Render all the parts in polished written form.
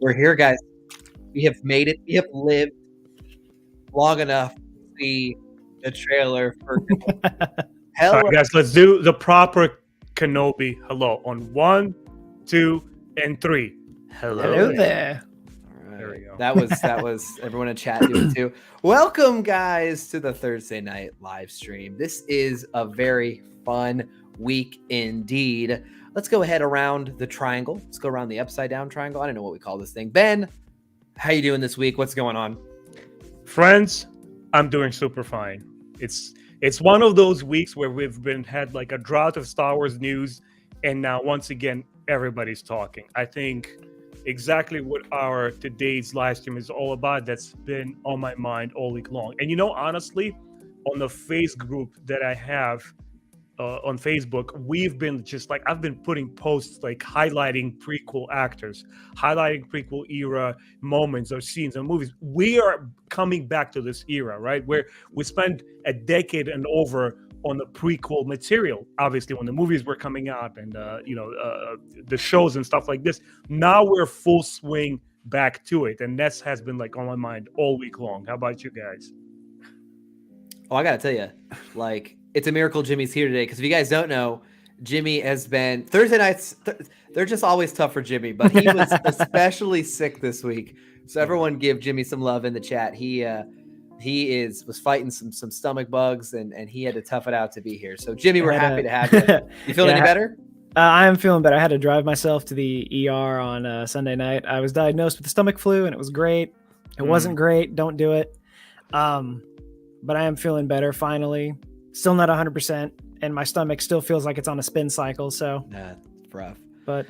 We're here, guys. We have made it. We have lived long enough to see the trailer for All right, guys, let's do the proper Kenobi hello on 1, 2, and 3. Hello there. All right. There we go. That was everyone in chat do it too. Welcome, guys, to the Thursday night live stream. This is a very fun week indeed. Let's go ahead around the triangle. Let's go around the upside down triangle. I don't know what we call this thing. Ben, how you doing this week? What's going on? Friends, I'm doing super fine. It's one of those weeks where we've had like a drought of Star Wars news, and now once again everybody's talking. I think exactly what our today's live stream is all about. That's been on my mind all week long. And honestly, on the face group that I have on Facebook, we've been just like, I've been putting posts like highlighting prequel actors, highlighting prequel era moments or scenes and movies. We are coming back to this era, right? Where we spent a decade and over on the prequel material, obviously when the movies were coming out and the shows and stuff like this. Now we're full swing back to it, and that has been like on my mind all week long. How about you guys? Oh, I gotta tell you, like, it's a miracle Jimmy's here today, because if you guys don't know, Jimmy has been Thursday nights. They're just always tough for Jimmy, but he was especially sick this week. So everyone give Jimmy some love in the chat. He was fighting some stomach bugs, and he had to tough it out to be here. So Jimmy, we're happy to have you. You feeling any better? I am feeling better. I had to drive myself to the ER on Sunday night. I was diagnosed with the stomach flu, and it was great. It wasn't great. Don't do it. But I am feeling better finally. Still not 100%, and my stomach still feels like it's on a spin cycle. So that's rough. But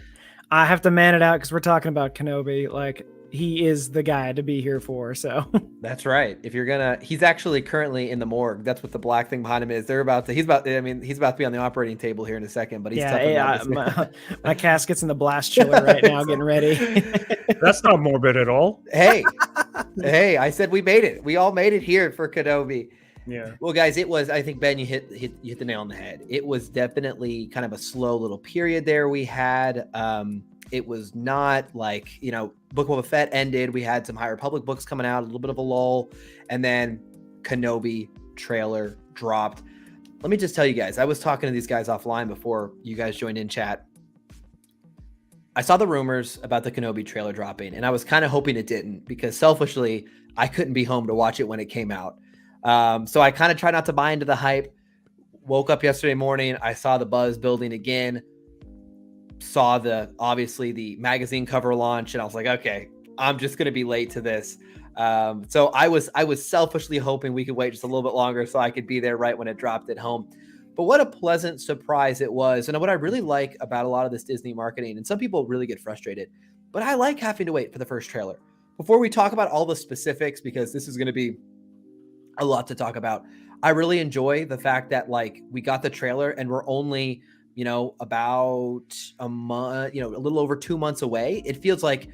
I have to man it out because we're talking about Kenobi. Like, he is the guy to be here for. So that's right. If you're he's actually currently in the morgue. That's what the black thing behind him is. He's about to be on the operating table here in a second. But he's my casket's in the blast chiller right now, getting ready. That's not morbid at all. Hey, I said we made it. We all made it here for Kenobi. Yeah. Well, guys, it was, I think, Ben, you hit the nail on the head. It was definitely kind of a slow little period there we had. It was not like, Book of Boba Fett ended. We had some High Republic books coming out, a little bit of a lull. And then Kenobi trailer dropped. Let me just tell you guys, I was talking to these guys offline before you guys joined in chat. I saw the rumors about the Kenobi trailer dropping, and I was kind of hoping it didn't, because selfishly, I couldn't be home to watch it when it came out. So I kind of try not to buy into the hype. Woke up yesterday morning, I saw the buzz building again, saw obviously the magazine cover launch, and I was like, okay, I'm just going to be late to this. So I was selfishly hoping we could wait just a little bit longer so I could be there right when it dropped at home. But what a pleasant surprise it was. And what I really like about a lot of this Disney marketing, and some people really get frustrated, but I like having to wait for the first trailer. Before we talk about all the specifics, because this is going to be a lot to talk about, I really enjoy the fact that, like, we got the trailer and we're only, about a month, a little over 2 months away. It feels like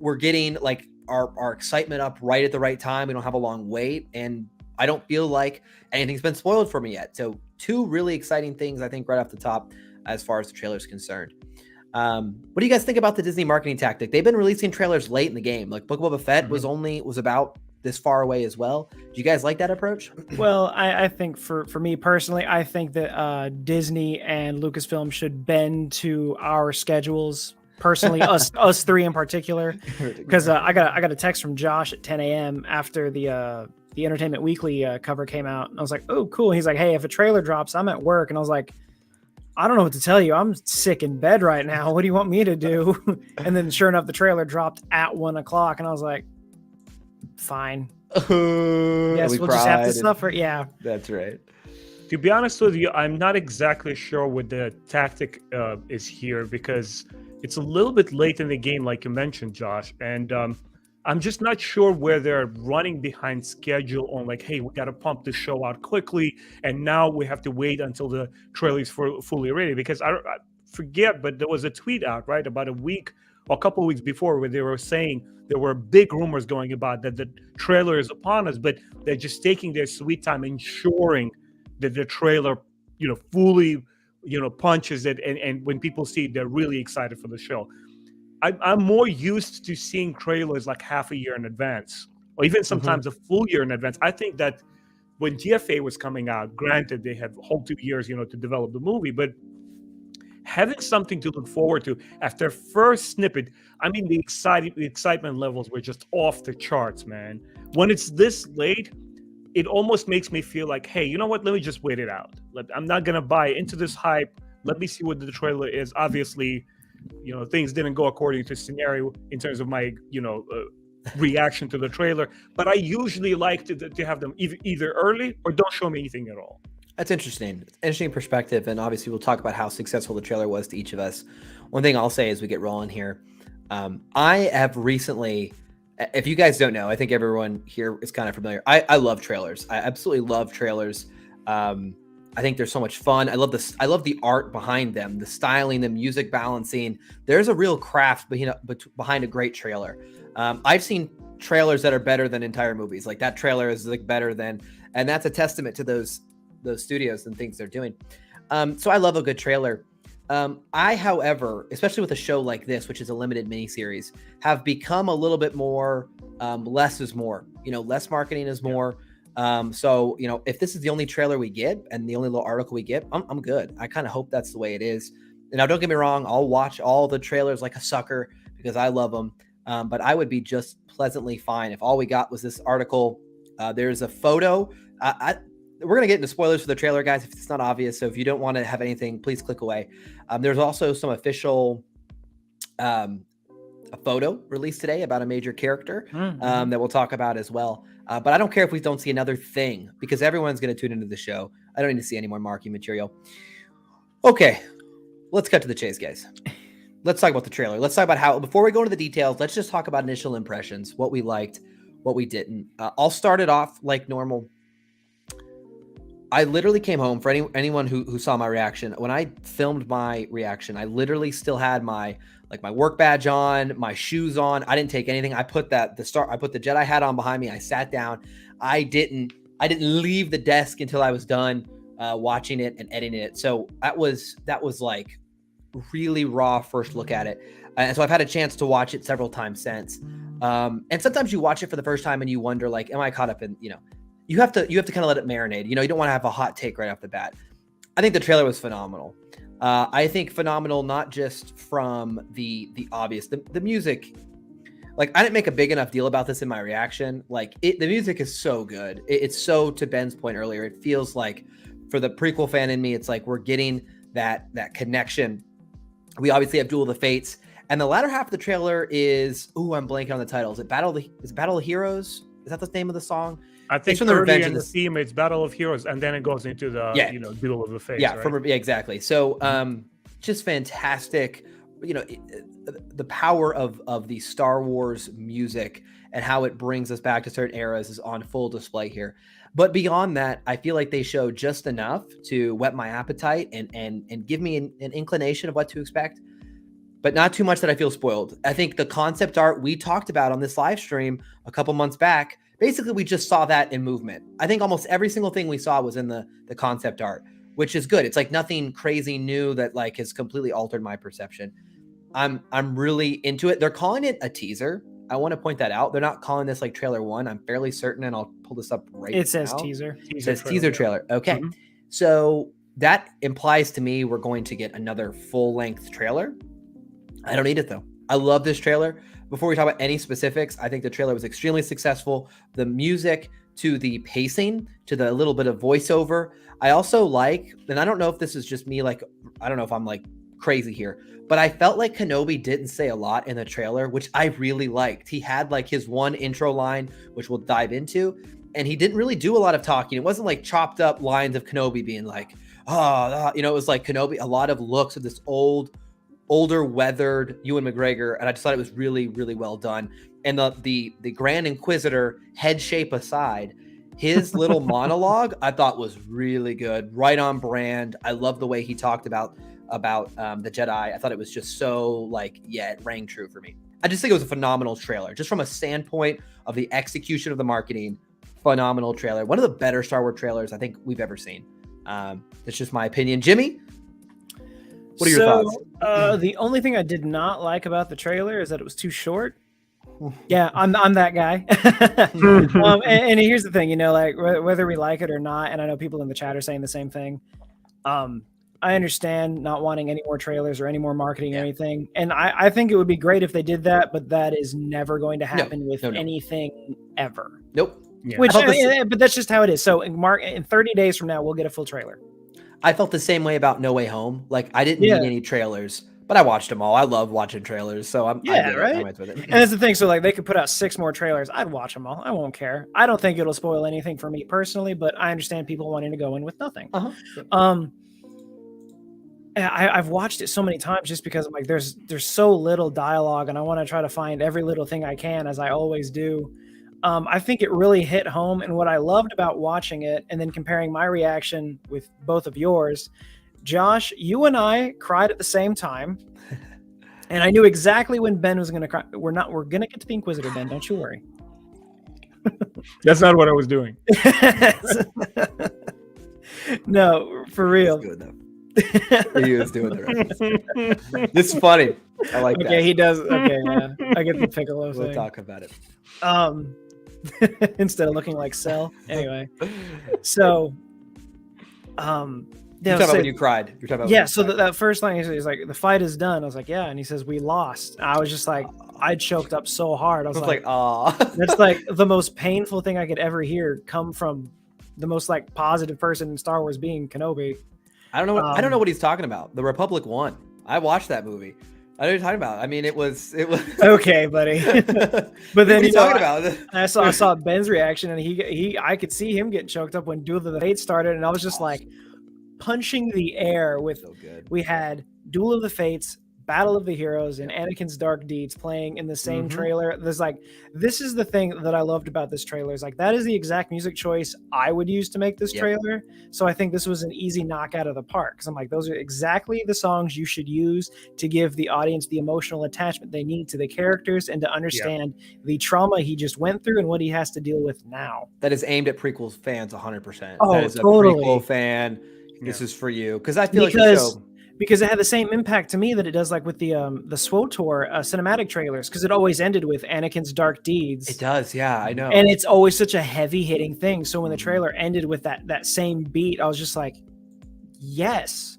we're getting like our excitement up right at the right time. We don't have a long wait, and I don't feel like anything's been spoiled for me yet. So 2 really exciting things, I think, right off the top as far as the trailer is concerned. What do you guys think about the Disney marketing tactic? They've been releasing trailers late in the game. Like Book of Boba Fett was about this far away as well. Do you guys like that approach? Well, I think for me personally, I think that Disney and Lucasfilm should bend to our schedules. Personally, us 3 in particular, because I got a text from Josh at 10 a.m. after the Entertainment Weekly cover came out, and I was like, oh, cool. He's like, hey, if a trailer drops, I'm at work, and I was like, I don't know what to tell you. I'm sick in bed right now. What do you want me to do? And then sure enough, the trailer dropped at 1:00, and I was like, fine. Yes, we'll just have to suffer. Yeah, that's right. To be honest with you, I'm not exactly sure what the tactic is here, because it's a little bit late in the game, like you mentioned, Josh. And I'm just not sure where they're running behind schedule on, like, hey, we got to pump the show out quickly, and now we have to wait until the trailer is fully ready. Because I forget, but there was a tweet out, right, about a week or a couple of weeks before, where they were saying there were big rumors going about that the trailer is upon us, but they're just taking their sweet time ensuring that the trailer, fully, punches it. And when people see it, they're really excited for the show. I'm more used to seeing trailers like half a year in advance, or even sometimes a full year in advance. I think that when GFA was coming out, granted they had a whole 2 years, to develop the movie, but having something to look forward to after first snippet, I mean, the excitement levels were just off the charts, man. When it's this late, it almost makes me feel like, hey, you know what? Let me just wait it out. I'm not gonna buy into this hype. Let me see what the trailer is. Obviously, things didn't go according to scenario in terms of my, reaction to the trailer. But I usually like to have them either early or don't show me anything at all. That's interesting. Interesting perspective, and obviously we'll talk about how successful the trailer was to each of us. One thing I'll say as we get rolling here, I have recently, if you guys don't know, I think everyone here is kind of familiar. I love trailers. I absolutely love trailers. I think they're so much fun. I love the art behind them, the styling, the music balancing. There's a real craft behind a great trailer. I've seen trailers that are better than entire movies. Like that trailer is like better than, and that's a testament to those studios and things they're doing. So I love a good trailer. I, however, especially with a show like this, which is a limited miniseries, have become a little bit more less is more. Less marketing is more. So if this is the only trailer we get and the only little article we get, I'm good. I kind of hope that's the way it is. And now, don't get me wrong, I'll watch all the trailers like a sucker because I love them. But I would be just pleasantly fine if all we got was this article. There's a photo. We're going to get into spoilers for the trailer, guys, if it's not obvious. So if you don't want to have anything, please click away. There's also some official a photo released today about a major character that we'll talk about as well. But I don't care if we don't see another thing because everyone's going to tune into the show. I don't need to see any more marketing material. Okay, let's cut to the chase, guys. Let's talk about the trailer. Let's talk about how, before we go into the details, let's just talk about initial impressions, what we liked, what we didn't. I'll start it off like normal. I literally came home, for anyone who saw my reaction. When I filmed my reaction, I literally still had my work badge on, my shoes on. I didn't take anything. I put the Jedi hat on behind me. I sat down. I didn't leave the desk until I was done watching it and editing it. So that was like really raw first look at it. And so I've had a chance to watch it several times since. And sometimes you watch it for the first time and you wonder, like, am I caught up in, you have to kind of let it marinate. You don't want to have a hot take right off the bat. I think the trailer was phenomenal. I think phenomenal, not just from the obvious, the music. Like, I didn't make a big enough deal about this in my reaction. Like, the music is so good. It's so, to Ben's point earlier, it feels like for the prequel fan in me, it's like we're getting that connection. We obviously have Duel of the Fates, and the latter half of the trailer is, I'm blanking on the title. Is it Battle of Heroes? Is that the name of the song? I think from the Revenge of the theme, it's Battle of Heroes, and then it goes into the Duel of the Fates. Yeah, right? Exactly. So just fantastic. The power of the Star Wars music and how it brings us back to certain eras is on full display here. But beyond that, I feel like they show just enough to whet my appetite and give me an inclination of what to expect, but not too much that I feel spoiled. I think the concept art we talked about on this live stream a couple months back, basically we just saw that in movement. I think almost every single thing we saw was in the concept art, which is good. It's like nothing crazy new that like has completely altered my perception. I'm really into it. They're calling it a teaser. I want to point that out. They're not calling this like trailer 1. I'm fairly certain, and I'll pull this up right now. It says teaser. It says teaser trailer. Okay. Mm-hmm. So that implies to me we're going to get another full-length trailer. I don't need it, though. I love this trailer. Before we talk about any specifics, I think the trailer was extremely successful. The music to the pacing, to the little bit of voiceover. I also like, and I don't know if this is just me, like, I don't know if I'm like crazy here, but I felt like Kenobi didn't say a lot in the trailer, which I really liked. He had like his one intro line, which we'll dive into, and he didn't really do a lot of talking. It wasn't like chopped up lines of Kenobi being like, it was like Kenobi, a lot of looks of this older, weathered Ewan McGregor, and I just thought it was really, really well done. And the Grand Inquisitor, head shape aside, his little monologue I thought was really good, right on brand. I love the way he talked about the Jedi. I thought it was just so it rang true for me. I just think it was a phenomenal trailer, just from a standpoint of the execution of the marketing. Phenomenal trailer, one of the better Star Wars trailers I think we've ever seen. That's just my opinion. Jimmy? What are your thoughts? The only thing I did not like about the trailer is that it was too short. Yeah, I'm that guy. And here's the thing, like whether we like it or not, and I know people in the chat are saying the same thing. I understand not wanting any more trailers or any more marketing or anything, and I think it would be great if they did that, but that is never going to happen with anything ever. Nope. Yeah. But that's just how it is. So in 30 days from now, we'll get a full trailer. I felt the same way about No Way Home. Like I didn't need any trailers, but I watched them all. I love watching trailers, so I'm right with it. And that's the thing. So like they could put out 6 more trailers. I'd watch them all. I won't care. I don't think it'll spoil anything for me personally, but I understand people wanting to go in with nothing. I've watched it so many times just because I'm like, there's so little dialogue, and I want to try to find every little thing I can, as I always do. I think it really hit home, and what I loved about watching it and then comparing my reaction with both of yours, Josh, you and I cried at the same time, and I knew exactly when Ben was going to cry. We're going to get to the Inquisitor, Ben. Don't you worry. That's not what I was doing. No, for real. That's good, though. He was doing the reference. This is funny. I like that. Okay, he does. Okay, yeah. I get the Piccolo thing. We'll talk about it. Instead of looking like Cell. Anyway, so You're talking about when you cried. You're talking about so that first line he's like, the fight is done. I was like, yeah, and he says we lost. I was just like, I choked up so hard. I was like, aw. That's like the most painful thing I could ever hear come from the most like positive person in Star Wars, being Kenobi. I don't know what he's talking about. The Republic won. I watched that movie. I know what you're talking about. I mean, it was okay, buddy. But then you talking about? I saw Ben's reaction, and I could see him getting choked up when Duel of the Fates started, and I was just like punching the air with. So good. We had Duel of the Fates, Battle of the Heroes, and Anakin's Dark Deeds playing in the same trailer. There's like, this is the thing that I loved about this trailer. Is like, that is the exact music choice I would use to make this trailer. So I think this was an easy knockout of the park. Because I'm like, those are exactly the songs you should use to give the audience the emotional attachment they need to the characters and to understand the trauma he just went through and what he has to deal with now. That is aimed at prequel fans 100%. Oh, that is totally. A prequel fan. This is for you. Because I feel like the show... Because it had the same impact to me that it does like with the SWTOR cinematic trailers, because it always ended with Anakin's Dark Deeds. It does, yeah, I know. And it's always such a heavy-hitting thing. So when the trailer ended with that same beat, I was just like, yes,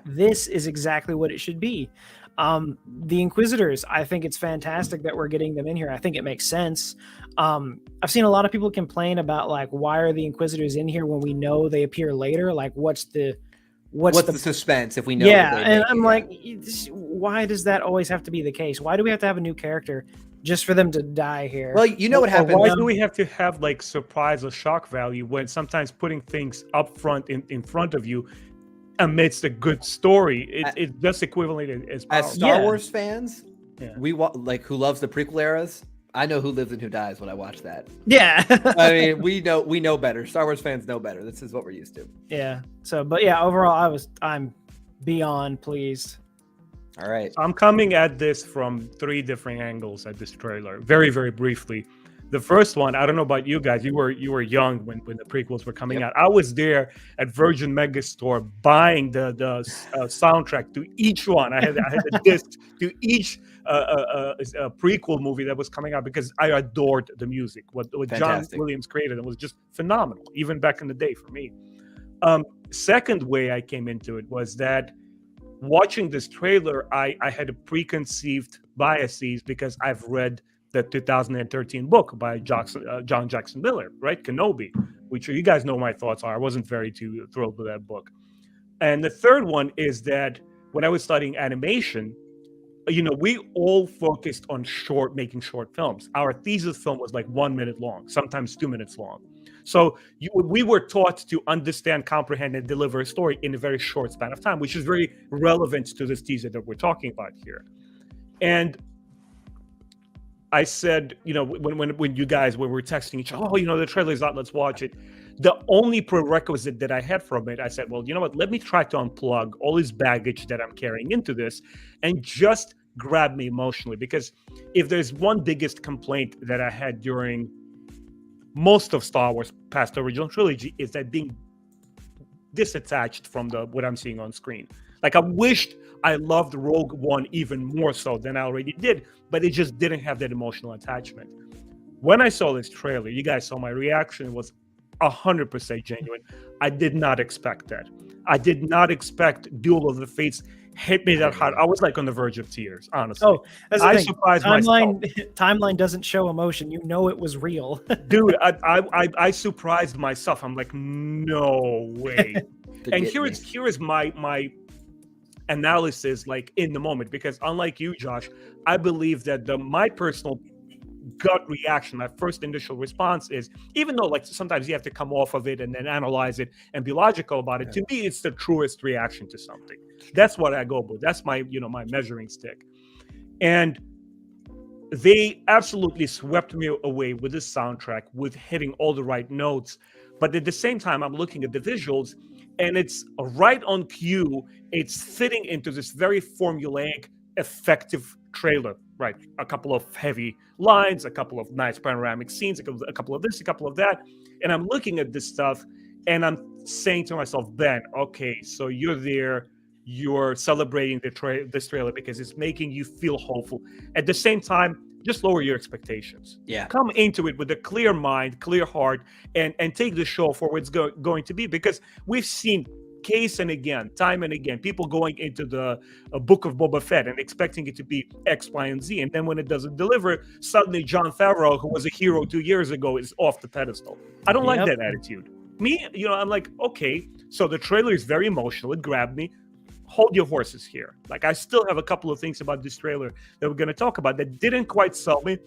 this is exactly what it should be. The Inquisitors, I think it's fantastic that we're getting them in here. I think it makes sense. I've seen a lot of people complain about like, why are the Inquisitors in here when we know they appear later? Like, what's the suspense if we know? And I'm like, why does that always have to be the case? Why do we have to have a new character just for them to die here? Well, you know what happens. Why do we have to have like surprise or shock value when sometimes putting things up front in front of you amidst a good story, it's just equivalent as power. As Star Wars fans, we like who loves the prequel eras. I know who lives and who dies when I watch that. Yeah. I mean, we know better. Star Wars fans know better. This is what we're used to. Yeah. So, but yeah, overall, I'm beyond pleased. All right. I'm coming at this from 3 different angles at this trailer. Very, very briefly. The first one, I don't know about you guys. You were young when the prequels were coming out. I was there at Virgin Megastore buying the soundtrack to each one. I had the disc to each a prequel movie that was coming out because I adored the music. What John Williams created, it was just phenomenal, even back in the day for me. Second way I came into it was that watching this trailer, I had a preconceived biases because I've read the 2013 book by John Jackson Miller, right? Kenobi, which you guys know my thoughts are. I wasn't very too thrilled with that book. And the third one is that when I was studying animation, we all focused on making short films. Our thesis film was like 1 minute long, sometimes 2 minutes long. So we were taught to understand, comprehend, and deliver a story in a very short span of time, which is very relevant to this teaser that we're talking about here. And I said, when you guys, when we were texting each other, the trailer's out, let's watch it. The only prerequisite that I had from it, I said, well, you know what, let me try to unplug all this baggage that I'm carrying into this and just grab me emotionally. Because if there's one biggest complaint that I had during most of Star Wars past the original trilogy, is that being disattached from what I'm seeing on screen. Like I wished I loved Rogue One even more so than I already did, but it just didn't have that emotional attachment. When I saw this trailer, you guys saw my reaction was 100% genuine. I did not expect that. I did not expect Duel of the Fates hit me that hard. I was like on the verge of tears, honestly. Oh, that's the I thing. surprised myself. Timeline doesn't show emotion. You know it was real. Dude, I surprised myself. I'm like, no way. And here is my analysis, like in the moment, because unlike you, Josh, I believe that my personal gut reaction, my first initial response is, even though like sometimes you have to come off of it and then analyze it and be logical about it, to me it's the truest reaction to something. That's what I go with. That's my my measuring stick. And they absolutely swept me away with the soundtrack, with hitting all the right notes. But at the same time, I'm looking at the visuals, and it's right on cue. It's fitting into this very formulaic, effective trailer, right? A couple of heavy lines, a couple of nice panoramic scenes, a couple of this, a couple of that. And I'm looking at this stuff, and I'm saying to myself, Ben, okay, so you're there. You're celebrating this trailer because it's making you feel hopeful. At the same time, just lower your expectations. Yeah. Come into it with a clear mind, clear heart, and take the show for what it's going to be. Because we've seen time and again, people going into the Book of Boba Fett and expecting it to be X, Y, and Z. And then when it doesn't deliver, suddenly Jon Favreau, who was a hero 2 years ago, is off the pedestal. I don't like that attitude. Me, I'm like, okay, so the trailer is very emotional. It grabbed me. Hold your horses here. Like, I still have a couple of things about this trailer that we're going to talk about that didn't quite sell me,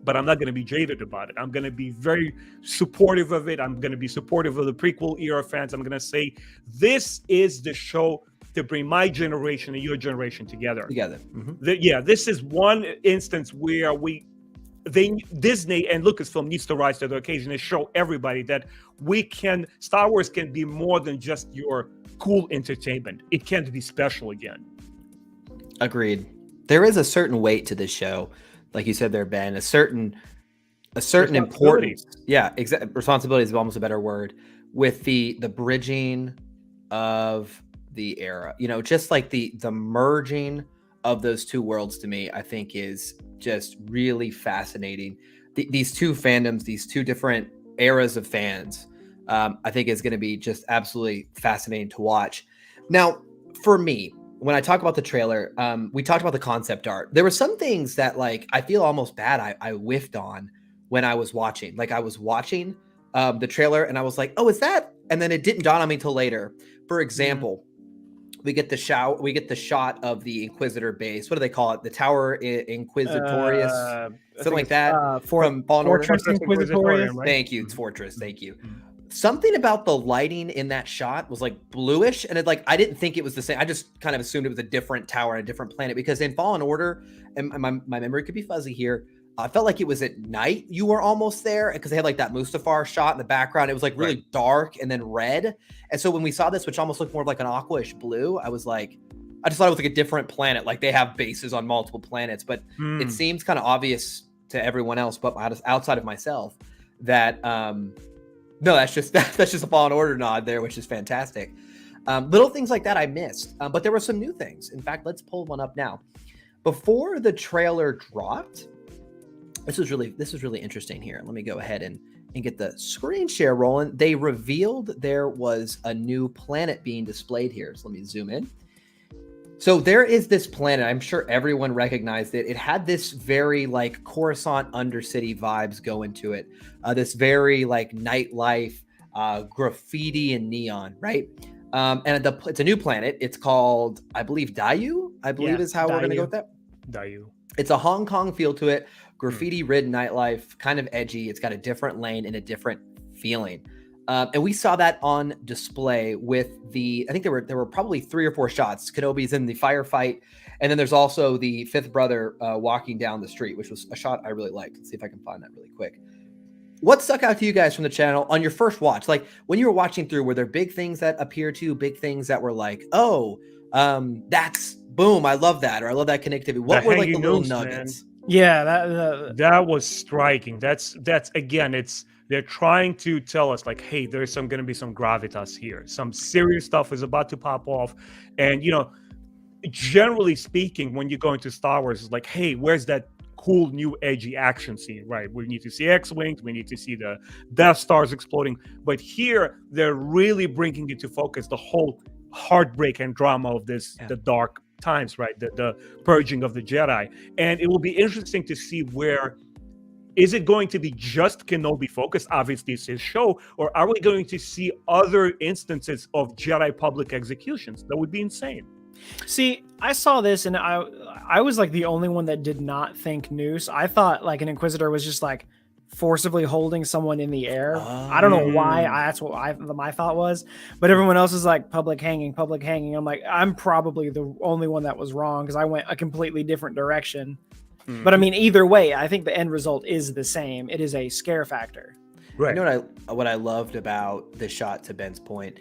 but I'm not going to be jaded about it. I'm going to be very supportive of it. I'm going to be supportive of the prequel era fans. I'm going to say, this is the show to bring my generation and your generation together. Mm-hmm. This is one instance where Disney and Lucasfilm needs to rise to the occasion and show everybody that Star Wars can be more than just your cool entertainment. It can be special again. Agreed. There is a certain weight to this show, like you said there, Ben. A certain importance. Yeah, responsibility is almost a better word, with the bridging of the era. Just like the merging of those two worlds, to me, I think is just really fascinating. These two fandoms, these two different eras of fans, I think is going to be just absolutely fascinating to watch. Now, for me, when I talk about the trailer, we talked about the concept art. There were some things that, like, I feel almost bad I whiffed on when I was watching. Like, I was watching the trailer and I was like, oh, is that? And then it didn't dawn on me till later. For example, we get the shot of the Inquisitor base. What do they call it? The Tower Inquisitorius, something like that. From Fallen Order. Fortress Inquisitorius. Right? Thank you. It's Fortress. Thank you. Something about the lighting in that shot was like bluish, and I didn't think it was the same. I just kind of assumed it was a different tower on a different planet, because in Fallen Order, and my memory could be fuzzy here, I felt like it was at night. You were almost there because they had like that Mustafar shot in the background. It was like really dark and then red. And so when we saw this, which almost looked more like an aquish blue, I just thought it was like a different planet. Like, they have bases on multiple planets, but it seems kind of obvious to everyone else, but outside of myself, that no, that's just a Fallen Order nod there, which is fantastic. Little things like that I missed, but there were some new things. In fact, let's pull one up now. Before the trailer dropped, this was really interesting here. Let me go ahead and get the screen share rolling. They revealed there was a new planet being displayed here. So let me zoom in. So there is this planet. I'm sure everyone recognized it. It had this very like Coruscant Undercity vibes going to it. This very like nightlife, graffiti and neon, right? And it's a new planet. It's called, I believe, Dayu. Is how we're going to go with that. Dayu. It's a Hong Kong feel to it. Graffiti-ridden nightlife, kind of edgy. It's got a different lane and a different feeling. And we saw that on display with I think there were probably 3 or 4 shots. Kenobi's in the firefight. And then there's also the fifth brother walking down the street, which was a shot I really liked. Let's see if I can find that really quick. What stuck out to you guys from the channel on your first watch? Like, when you were watching through, were there big things that appeared to you, big things that were like, oh, that's boom, I love that, or I love that connectivity? What were like the little nuggets? Man. Yeah, that was striking. That's again, it's They're trying to tell us like, hey, there's going to be some gravitas here. Some serious stuff is about to pop off. And, generally speaking, when you go into Star Wars, it's like, hey, where's that cool new edgy action scene, right? We need to see X-Wings, we need to see the Death Stars exploding. But here, they're really bringing into focus the whole heartbreak and drama of this, the dark times, right? The purging of the Jedi. And it will be interesting to see where, is it going to be just Kenobi focused? Obviously, it's his show. Or are we going to see other instances of Jedi public executions? That would be insane. See, I saw this and I was like the only one that did not think noose. I thought like an Inquisitor was just like forcibly holding someone in the air. I don't know why. That's what my thought was. But everyone else is like public hanging. I'm like, I'm probably the only one that was wrong because I went a completely different direction. But I mean, either way, I think the end result is the same. It is a scare factor. Right. You know what I loved about the shot, to Ben's point?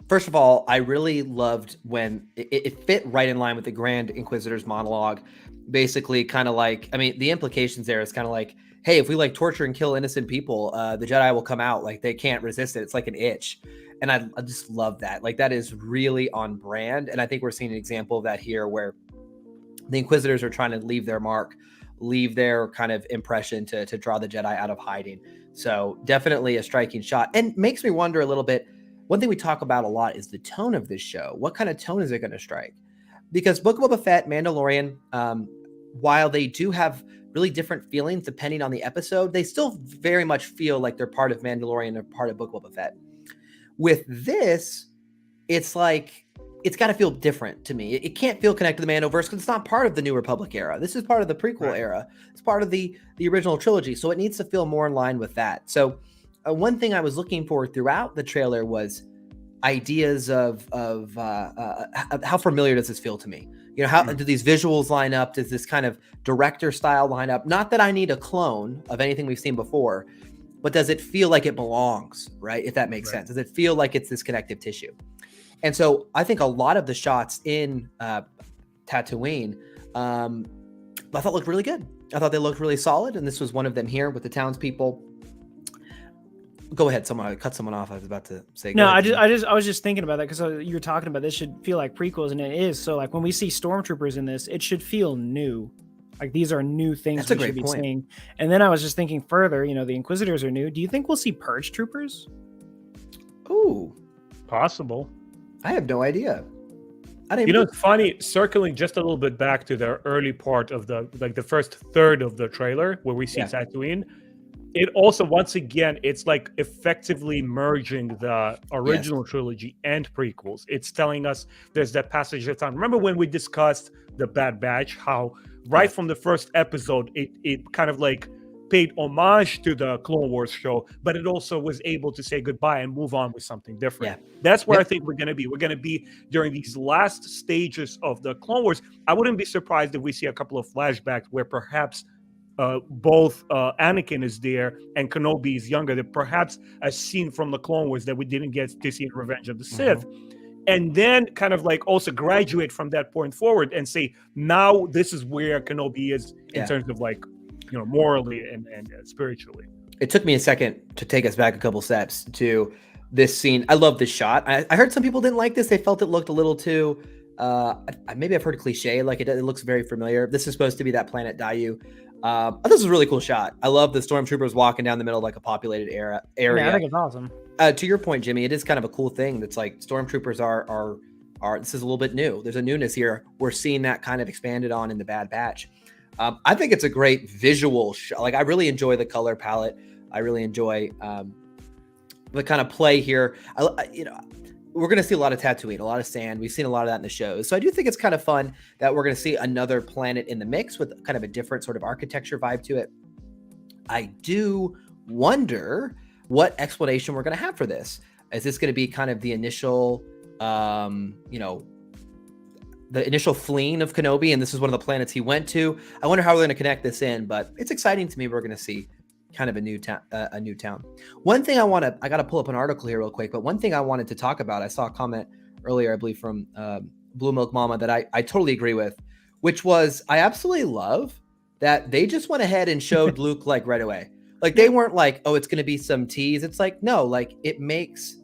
First of all, I really loved when it fit right in line with the Grand Inquisitor's monologue. Basically, kind of like, I mean, the implications there is kind of like, hey, if we like torture and kill innocent people, the Jedi will come out. Like they can't resist it. It's like an itch. And I just love that. Like that is really on brand. And I think we're seeing an example of that here where the Inquisitors are trying to leave their mark, leave their kind of impression to draw the Jedi out of hiding. So definitely a striking shot, and makes me wonder a little bit. One thing we talk about a lot is the tone of this show. What kind of tone is it going to strike? Because Book of Boba Fett, Mandalorian, while they do have really different feelings depending on the episode, they still very much feel like they're part of Mandalorian or part of Book of Boba Fett. With this, it's like, it's got to feel different to me. It can't feel connected to the Mandoverse because it's not part of the New Republic era. This is part of the prequel era. It's part of the original trilogy. So it needs to feel more in line with that. So one thing I was looking for throughout the trailer was ideas of how familiar does this feel to me? You know, how do these visuals line up? Does this kind of director style line up? Not that I need a clone of anything we've seen before, but does it feel like it belongs, right? If that makes sense. Does it feel like it's this connective tissue? And so I think a lot of the shots in Tatooine, I thought looked really good. I thought they looked really solid. And this was one of them here with the townspeople. Go ahead. I cut someone off. I was about to say. No, I was just thinking about that because you were talking about this should feel like prequels, and it is. So like when we see stormtroopers in this, it should feel new. Like these are new things we should be seeing. And then I was just thinking further. You know, the Inquisitors are new. Do you think we'll see Purge troopers? Ooh, possible. I have no idea. It's funny, circling just a little bit back to the early part of the first third of the trailer where we see Tatooine. It also, once again, it's like effectively merging the original trilogy and prequels. It's telling us there's that passage of time. Remember when we discussed the Bad Batch, how right from the first episode, it kind of like paid homage to the Clone Wars show, but it also was able to say goodbye and move on with something different. That's where I think we're going to be. We're going to be during these last stages of the Clone Wars. I wouldn't be surprised if we see a couple of flashbacks where perhaps both Anakin is there and Kenobi is younger. That perhaps a scene from the Clone Wars that we didn't get to see in Revenge of the Sith. And then kind of like also graduate from that point forward and say, now this is where Kenobi is in terms of like, morally and spiritually. It took me a second to take us back a couple steps to this scene. I love this shot. I heard some people didn't like this. They felt it looked a little too, maybe I've heard cliche, like it looks very familiar. This is supposed to be that planet Dayu. This is a really cool shot. I love the stormtroopers walking down the middle of like a populated area. Yeah, I think it's awesome. To your point, Jimmy, it is kind of a cool thing. That's like stormtroopers are this is a little bit new. There's a newness here. We're seeing that kind of expanded on in the Bad Batch. I think it's a great visual shot. Like I really enjoy the color palette. I really enjoy the kind of play here. We're going to see a lot of Tatooine, a lot of sand. We've seen a lot of that in the shows. So I do think it's kind of fun that we're going to see another planet in the mix with kind of a different sort of architecture vibe to it. I do wonder what explanation we're going to have for this. Is this going to be kind of the initial, the initial fleeing of Kenobi, and this is one of the planets he went to? I wonder how we're going to connect this in, but it's exciting to me. We're going to see kind of a new town. One thing I got to pull up an article here real quick, but one thing I wanted to talk about, I saw a comment earlier, I believe from Blue Milk Mama, that I totally agree with, which was I absolutely love that they just went ahead and showed Luke like right away. Like they weren't like, oh, it's going to be some tease. It's like, no, like it makes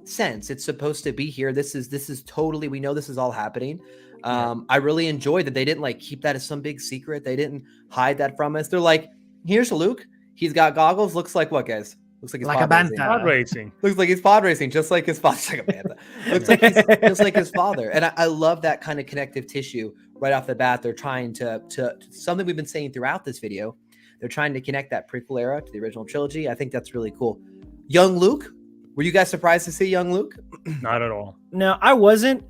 sense. It's supposed to be here. This is totally, we know this is all happening. I really enjoyed that they didn't like keep that as some big secret. They didn't hide that from us. They're like, here's Luke. He's got goggles. Looks like what, guys? Looks like he's like a Pod racing. Looks like he's pod racing, just like his father. Like a bantha. Looks like he's just like his father. And I love that kind of connective tissue right off the bat. They're trying to something we've been saying throughout this video. They're trying to connect that prequel era to the original trilogy. I think that's really cool. Young Luke. Were you guys surprised to see young Luke? Not at all. No, I wasn't.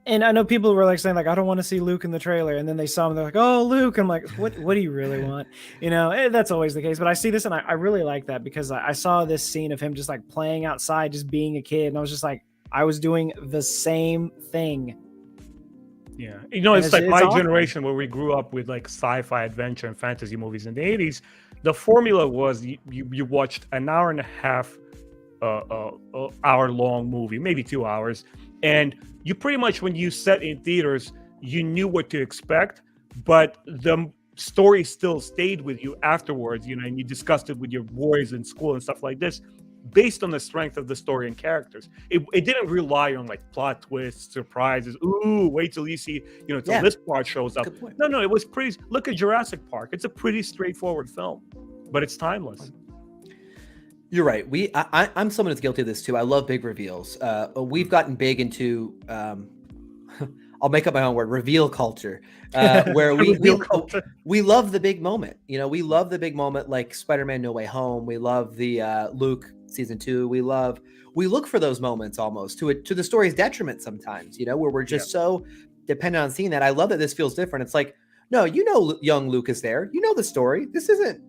And I know people were like saying like, I don't want to see Luke in the trailer. And then they saw him. They're like, oh, Luke. I'm like, what do you really want? You know, that's always the case. But I see this and I really like that because I saw this scene of him just like playing outside, just being a kid. And I was just like, I was doing the same thing. Yeah. You know, it's like my awesome. generation where we grew up with like sci-fi adventure and fantasy movies in the 80s. The formula was you watched an hour and a half hour long movie, maybe 2 hours. And you pretty much, when you sat in theaters, you knew what to expect, but the story still stayed with you afterwards, you know, and you discussed it with your boys in school and stuff like this, based on the strength of the story and characters. It didn't rely on like plot twists, surprises. Ooh, wait till you see, you know, till this part shows up. No, it was pretty. Look at Jurassic Park. It's a pretty straightforward film, but it's timeless. You're right. I'm someone who's guilty of this too. I love big reveals. We've gotten big into, I'll make up my own word, reveal culture, where we love the big moment. You know, we love the big moment, like Spider-Man: No Way Home. We love the Luke season 2. We look for those moments almost to the story's detriment sometimes. You know, where we're just so dependent on seeing that. I love that this feels different. It's like, no, you know, young Luke is there. You know the story. This isn't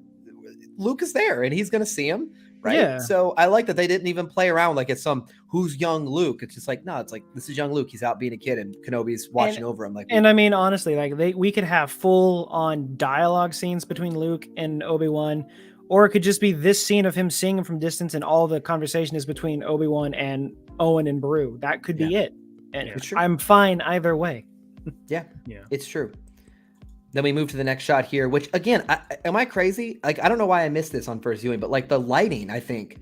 Luke is there, and he's going to see him. Right. Yeah. So I like that they didn't even play around like it's some who's young Luke. It's just like, no, it's like this is young Luke. He's out being a kid and Kenobi's watching over him. Like, and I mean, honestly, like we could have full on dialogue scenes between Luke and Obi-Wan, or it could just be this scene of him seeing him from distance and all the conversation is between Obi-Wan and Owen and Beru. That could be it. And I'm fine either way. Yeah, it's true. Then we move to the next shot here, which again, am I crazy? Like, I don't know why I missed this on first viewing, but like the lighting, I think,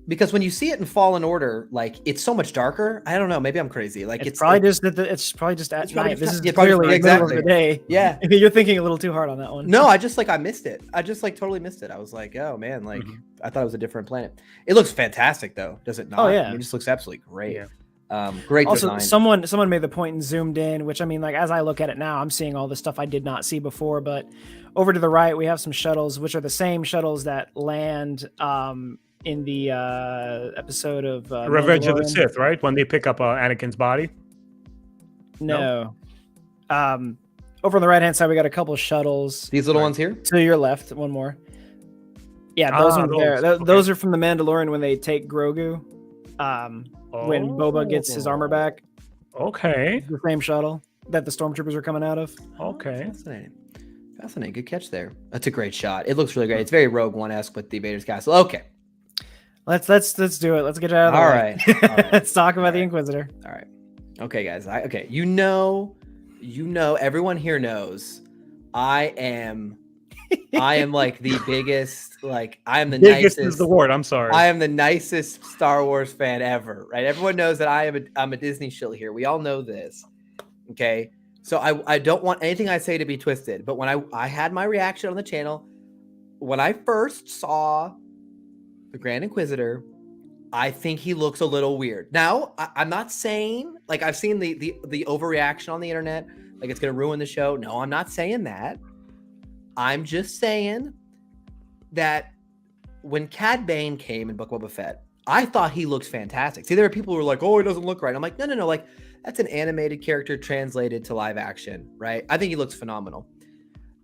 because when you see it in Fallen Order, like it's so much darker. I don't know. Maybe I'm crazy. Like it's probably just at night. This is clearly the middle of the day. Yeah, you're thinking a little too hard on that one. No, I missed it. I just like totally missed it. I was like, oh man, like I thought it was a different planet. It looks fantastic though, does it not? Oh yeah, I mean, it just looks absolutely great. Yeah. Great also, design. someone made the point and zoomed in, which I mean, like as I look at it now, I'm seeing all the stuff I did not see before. But over to the right, we have some shuttles, which are the same shuttles that land in the episode of Revenge of the Sith, right? When they pick up Anakin's body. No. Over on the right hand side, we got a couple shuttles. These little ones here. To your left, one more. Yeah, those ones there. Those are from the Mandalorian when they take Grogu. When Boba gets his armor back. Okay. It's the same shuttle that the stormtroopers are coming out of. Okay. Fascinating. Good catch there. That's a great shot. It looks really great. It's very Rogue One-esque with the Vader's castle. Okay. Let's do it. Let's get it out of the way. All right. Let's talk about the Inquisitor. All right. Okay, guys. You know, everyone here knows I am like the biggest, like I am the biggest nicest. Is the word. I'm sorry. I am the nicest Star Wars fan ever, right? Everyone knows that I'm a Disney shill here. We all know this. Okay. So I don't want anything I say to be twisted, but when I had my reaction on the channel, when I first saw the Grand Inquisitor, I think he looks a little weird. Now, I'm not saying, like I've seen the overreaction on the internet, like it's going to ruin the show. No, I'm not saying that. I'm just saying that when Cad Bane came in Book of Boba Fett, I thought he looked fantastic. See, there are people who are like, oh, he doesn't look right. I'm like, no. Like, that's an animated character translated to live action, right? I think he looks phenomenal.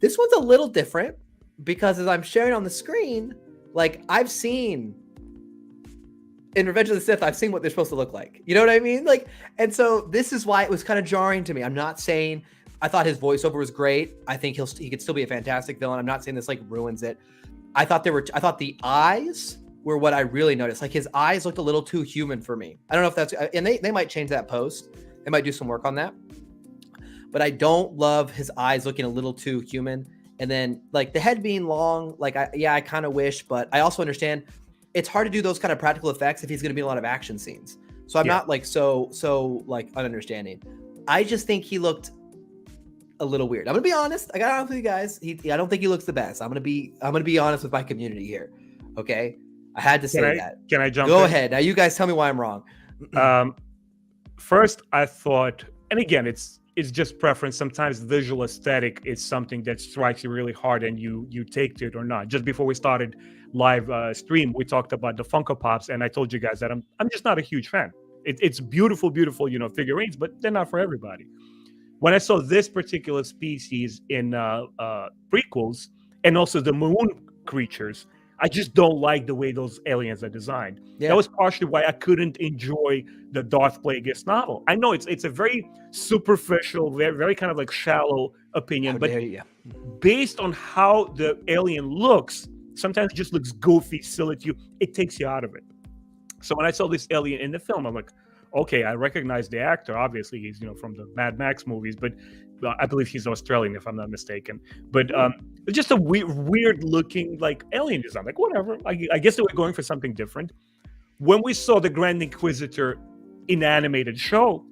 This one's a little different because as I'm sharing on the screen, like I've seen in Revenge of the Sith, I've seen what they're supposed to look like. You know what I mean? Like, and so this is why it was kind of jarring to me. I'm not saying I thought his voiceover was great. I think he could still be a fantastic villain. I'm not saying this like ruins it. I thought the eyes were what I really noticed. Like his eyes looked a little too human for me. I don't know if that's, and they might change that post. They might do some work on that. But I don't love his eyes looking a little too human. And then like the head being long, like I kind of wish, but I also understand it's hard to do those kind of practical effects if he's going to be in a lot of action scenes. So I'm not like so like ununderstanding. I just think he looked a little weird. I'm gonna be honest. I got honest with you guys. I don't think he looks the best. I'm gonna be honest with my community here. Okay, I had to say that. Can I jump? Go ahead. Now you guys tell me why I'm wrong. First, I thought, and again, it's just preference. Sometimes visual aesthetic is something that strikes you really hard, and you take to it or not. Just before we started live stream, we talked about the Funko Pops, and I told you guys that I'm just not a huge fan. It's beautiful, figurines, but they're not for everybody. When I saw this particular species in prequels, and also the moon creatures, I just don't like the way those aliens are designed. Yeah. That was partially why I couldn't enjoy the Darth Plagueis novel. I know it's a very superficial, very, very kind of like shallow opinion, but based on how the alien looks, sometimes it just looks goofy, silly to you. It takes you out of it. So when I saw this alien in the film, I'm like, okay, I recognize the actor. Obviously, he's from the Mad Max movies, but I believe he's Australian, if I'm not mistaken. But just a weird looking like alien design. Like whatever. I guess they were going for something different. When we saw the Grand Inquisitor in animated show,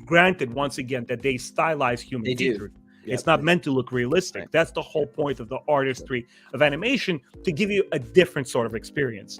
granted, once again, that they stylize human features. It's not meant to look realistic. Right. That's the whole point of the artistry of animation, to give you a different sort of experience.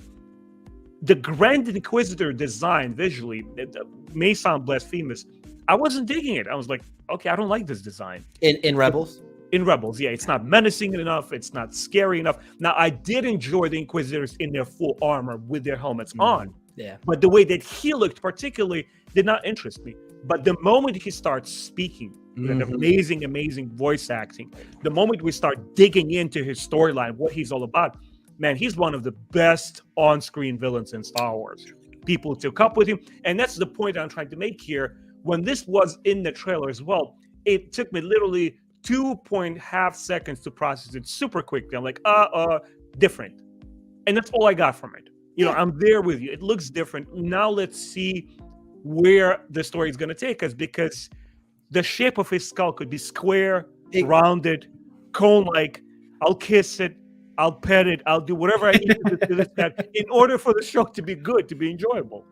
The Grand Inquisitor design visually, it may sound blasphemous. I wasn't digging it. I was like, okay, I don't like this design. In Rebels? In Rebels, yeah. It's not menacing enough. It's not scary enough. Now, I did enjoy the Inquisitors in their full armor with their helmets on. Yeah. But the way that he looked particularly did not interest me. But the moment he starts speaking, with amazing voice acting, the moment we start digging into his storyline, what he's all about, man, he's one of the best on-screen villains in Star Wars. People took up with him, and that's the point I'm trying to make here. When this was in the trailer as well, it took me literally 2.5 seconds to process it super quickly. I'm like, different. And that's all I got from it. I'm there with you. It looks different. Now let's see where the story is going to take us, because the shape of his skull could be square, rounded, cone-like. I'll kiss it. I'll pet it. I'll do whatever I need to do this, that, in order for the show to be good, to be enjoyable.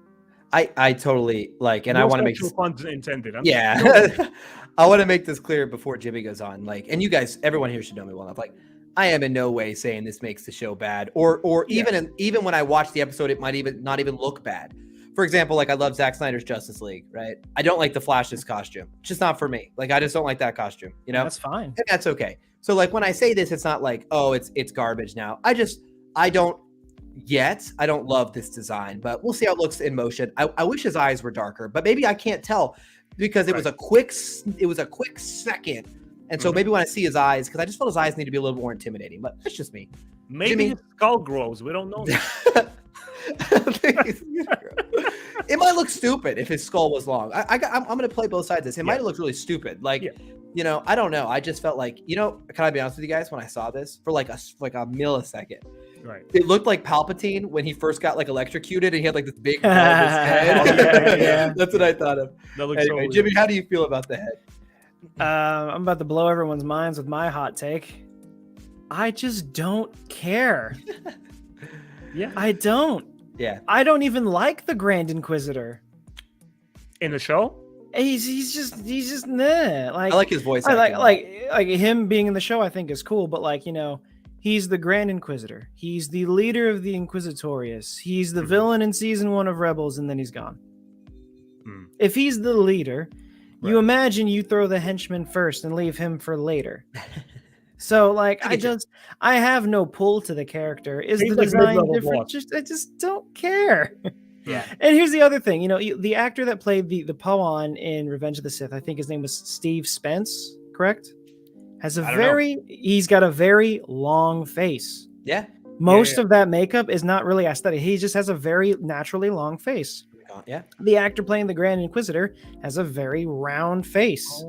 I totally like, and no I want to make fun intended. I want to make this clear before Jimmy goes on. Like, and you guys, everyone here should know me well enough. Like, I am in no way saying this makes the show bad, or even when I watch the episode, it might even not even look bad. For example, like I love Zack Snyder's Justice League, right? I don't like the Flash's costume. It's just not for me. Like, I just don't like that costume. That's fine. And that's okay. So like when I say this, it's not like, oh, it's garbage now. I don't love this design, but we'll see how it looks in motion. I wish his eyes were darker, but maybe I can't tell because it was a quick second. And so maybe when I see his eyes, because I just feel his eyes need to be a little more intimidating, but that's just me. Maybe Jimmy, his skull grows. We don't know. It might look stupid if his skull was long. I'm going to play both sides of this. It might look really stupid. Like, I don't know. I just felt like, can I be honest with you guys? When I saw this for like a millisecond, right, it looked like Palpatine when he first got like electrocuted and he had like this big ball on his head. That's what I thought of. Anyway, so Jimmy, how do you feel about the head? I'm about to blow everyone's minds with my hot take. I just don't care. I don't. Yeah. I don't even like the Grand Inquisitor. In the show? He's just nah. Like, I like his voice. Like him being in the show, I think is cool, but like, he's the Grand Inquisitor. He's the leader of the Inquisitorius. He's the villain in season 1 of Rebels, and then he's gone. If he's the leader, you imagine you throw the henchman first and leave him for later. So like, I have no pull to the character. Is the design different? I just don't care. Yeah. And here's the other thing, the actor that played the Poan in Revenge of the Sith, I think his name was Steve Spence, correct? He's got a very long face. Yeah. Most of that makeup is not really aesthetic. He just has a very naturally long face. Yeah. The actor playing the Grand Inquisitor has a very round face.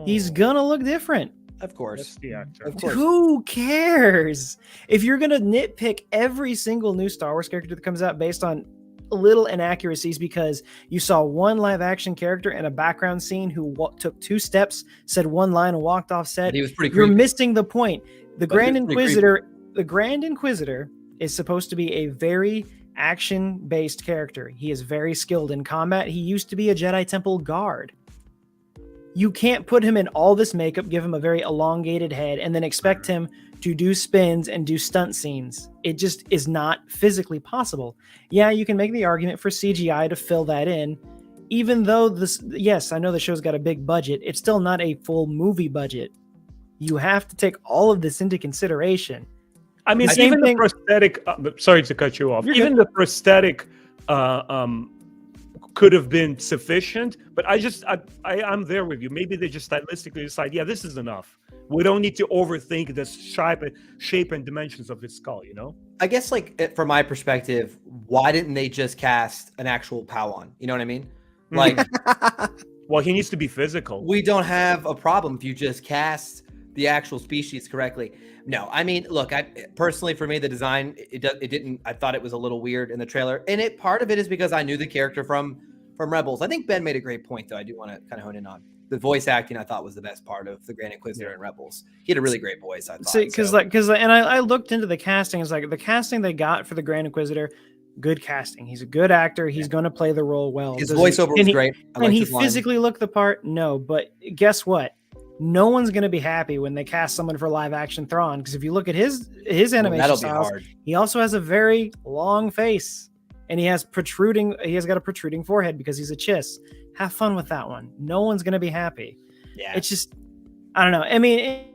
He's gonna look different. Of course. That's the actor. Of course. Who cares? If you're gonna nitpick every single new Star Wars character that comes out based on little inaccuracies because you saw one live action character in a background scene who took 2 steps, said one line, and walked off set, He was pretty you're creepy. missing the point. The But Grand it's pretty Inquisitor, the Grand Inquisitor is supposed to be a very action-based character. He is very skilled in combat. He used to be a Jedi Temple guard. You can't put him in all this makeup, give him a very elongated head, and then expect him to do spins and do stunt scenes. It just is not physically possible. Yeah, you can make the argument for CGI to fill that in. Even though this, yes, I know the show's got a big budget, it's still not a full movie budget. You have to take all of this into consideration. I mean, Same even thing- the prosthetic. Sorry to cut you off. You're Even the prosthetic could have been sufficient, but I'm there with you. Maybe they just stylistically decide, yeah, this is enough. We don't need to overthink the shape and dimensions of his skull. I guess, like, from my perspective, why didn't they just cast an actual Padawan? You know what I mean? Like, Well, he needs to be physical. we don't have a problem if you just cast the actual species correctly. No, I mean, look, I personally, for me, the design, it didn't. I thought it was a little weird in the trailer, and part of it is because I knew the character from Rebels. I think Ben made a great point, though. I do want to kind of hone in on the voice acting. I thought was the best part of the Grand Inquisitor in Rebels. He had a really great voice. I thought. See, because I looked into the casting. It's like the casting they got for the Grand Inquisitor. Good casting. He's a good actor. He's going to play the role well. His voiceover was great. And he physically looked the part. No, but guess what? No one's going to be happy when they cast someone for live action Thrawn, because if you look at his animation that'll styles, be hard. he also has a very long face, and he has got a protruding forehead because he's a chiss. Have fun with that one. No one's going to be happy. Yeah, It's just, I don't know. I mean,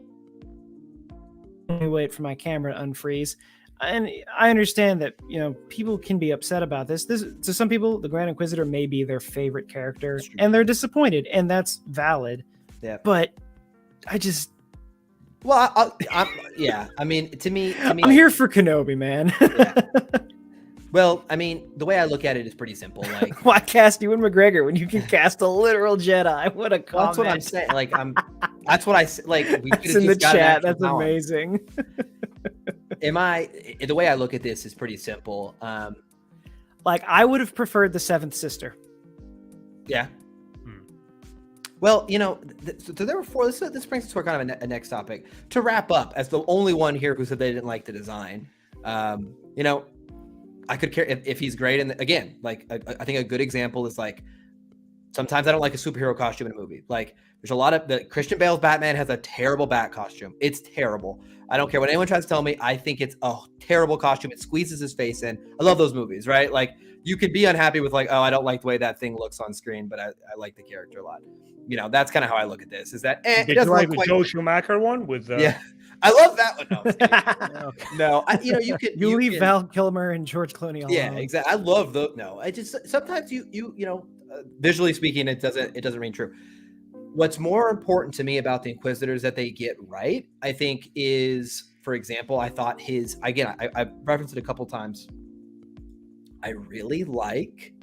let me wait for my camera to unfreeze. And I understand that, people can be upset about this. To some people, the Grand Inquisitor may be their favorite character, and they're disappointed, and that's valid. Yeah. But I just, well, yeah. I mean, to me, I'm here for Kenobi, man. Yeah. Well, I mean, the way I look at it is pretty simple. Like, why cast Ewan McGregor when you can cast a literal Jedi? What a comment! that's what I'm saying. Like, that's what I like. We That's in the chat. That's amazing. The way I look at this is pretty simple. Like, I would have preferred the Seventh Sister. Yeah. Well, so there were four. This brings us to our kind of a next topic. To wrap up, as the only one here who said they didn't like the design, I could care if he's great. And again, like, I think a good example is, like, sometimes I don't like a superhero costume in a movie. Like, there's a lot of Christian Bale's Batman has a terrible bat costume. It's terrible. I don't care what anyone tries to tell me. I think it's a terrible costume. It squeezes his face in. I love those movies, right? Like, you could be unhappy with, like, oh, I don't like the way that thing looks on screen, but I like the character a lot. That's kind of how I look at this. Is that Did you like the Joe Schumacher one with? Yeah, I love that one. No, you leave Val Kilmer and George Clooney alone. Yeah, exactly. I love those. No, I just sometimes visually speaking, it doesn't ring true. What's more important to me about the Inquisitors that they get right, I think, is, for example, I thought I've referenced it a couple times. I really like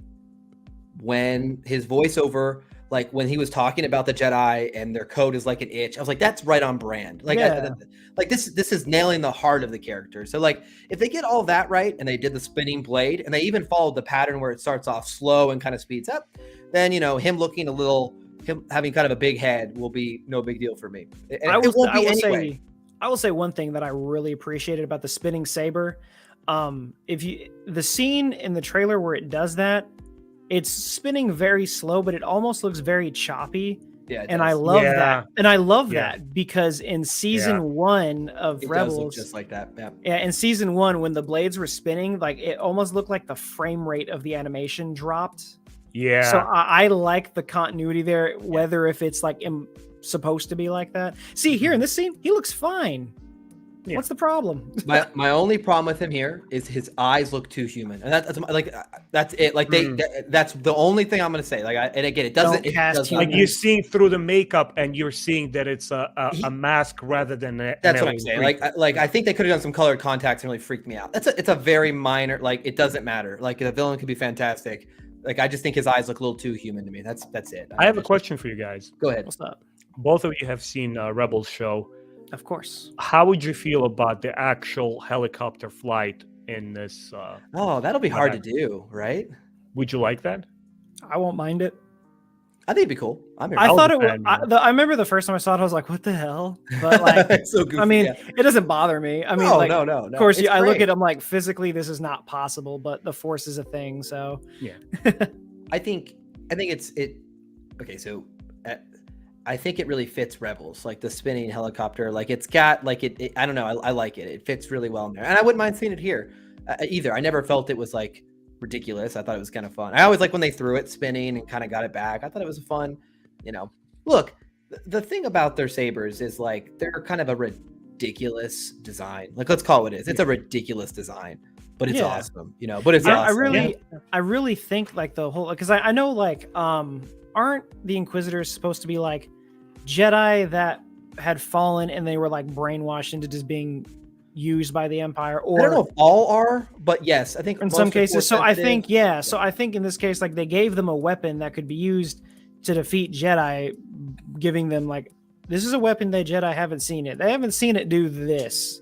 when his voiceover, like when he was talking about the Jedi and their code is like an itch. I was like, that's right on brand. Like, yeah. This is nailing the heart of the character. So, like, if they get all that right and they did the spinning blade and they even followed the pattern where it starts off slow and kind of speeds up, then him looking him having kind of a big head will be no big deal for me. I will say one thing that I really appreciated about the spinning saber. The scene in the trailer where it does that, it's spinning very slow, but it almost looks very choppy. Yeah, and I love that. And I love that because in season 1 of Rebels, does look just like that. Yeah. Yeah, in season 1, when the blades were spinning, like, it almost looked like the frame rate of the animation dropped. Yeah. So I like the continuity there, whether if it's like supposed to be like that. See, here in this scene, he looks fine. Yeah. What's the problem? my only problem with him here is his eyes look too human, and that's it. Like, that's the only thing I'm gonna say. Like, and again, it doesn't like, you're seeing through the makeup, and you're seeing that it's a mask rather than that's what I'm saying. Like I think they could have done some colored contacts and really freaked me out. It's a very minor. Like, it doesn't matter. Like, the villain could be fantastic. Like, I just think his eyes look a little too human to me. That's it. I have a question for you guys. Go ahead. What's up? Both of you have seen Rebels show. Of course. How would you feel about the actual helicopter flight in this? That'll be hard to do, right? Would you like that? I won't mind it. I think it'd be cool. I'm here. I was thought a it was. fan, man. I remember the first time I saw it, I was like, "What the hell?" But like, It's so goofy. I mean, yeah. it doesn't bother me. I mean, No, like, no. of course, It's I look great. at it, I'm like, physically, this is not possible, but the Force is a thing. So I think it's okay. So I think it really fits Rebels, like the spinning helicopter. Like it's got like it I don't know. I like it. It fits really well in there, and I wouldn't mind seeing it here either. I never felt it was like ridiculous. I thought it was kind of fun. I always like when they threw it spinning and kind of got it back. I thought it was fun. Look, the thing about their sabers is like they're kind of a ridiculous design. Like let's call it what it is. It's a ridiculous design, but it's awesome. But it's awesome. I really think like the whole, because I know like aren't the Inquisitors supposed to be like Jedi that had fallen and they were like brainwashed into just being used by the Empire? Or I don't know if all are, but yes, I think in some cases. So I think so I think in this case, like they gave them a weapon that could be used to defeat Jedi, giving them like, this is a weapon that Jedi haven't seen it. They haven't seen it do this.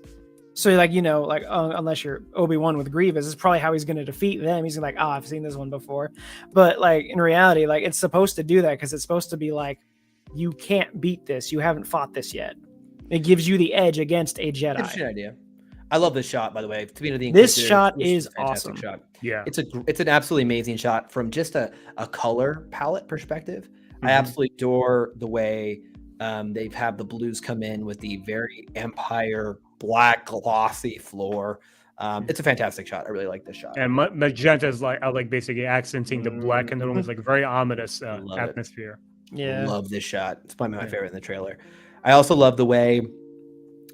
So like, unless you're Obi-Wan with Grievous, it's probably how he's going to defeat them. He's like, I've seen this one before. But like in reality, like it's supposed to do that because it's supposed to be like, you can't beat this. You haven't fought this yet. It gives you the edge against a Jedi. Interesting idea. I love this shot, by the way. To be the this shot is a fantastic awesome. Shot. Yeah, it's an absolutely amazing shot from just a color palette perspective. I absolutely adore the way they have the blues come in with the very Empire black glossy floor. It's a fantastic shot. I really like this shot. And magenta is like basically accenting the black in the room. It's like very ominous atmosphere. Yeah, love this shot. It's probably my favorite in the trailer. I also love the way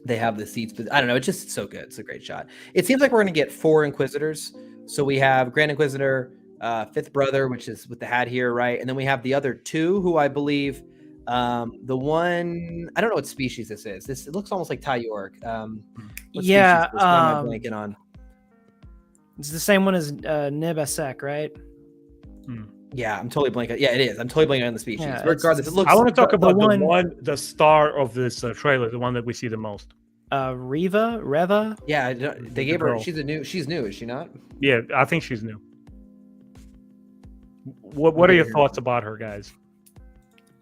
they have the seats, but I don't know. It's just so good. It's a great shot. It seems like we're going to get 4 Inquisitors. So we have Grand Inquisitor, fifth brother, which is with the hat here, right? And then we have the other 2, who I believe, the one, I don't know what species this is. It looks almost like Ty York. Yeah. What am I blanking on? It's the same one as Nibasek, right? Yeah, I'm totally blanking. Yeah, it is. I'm totally blanking on the species. Yeah, regardless, it looks. I want to talk about the the star of this trailer, the one that we see the most. Reva. Yeah, they gave her. She's new, is she not? Yeah, I think she's new. What are your thoughts about her, guys?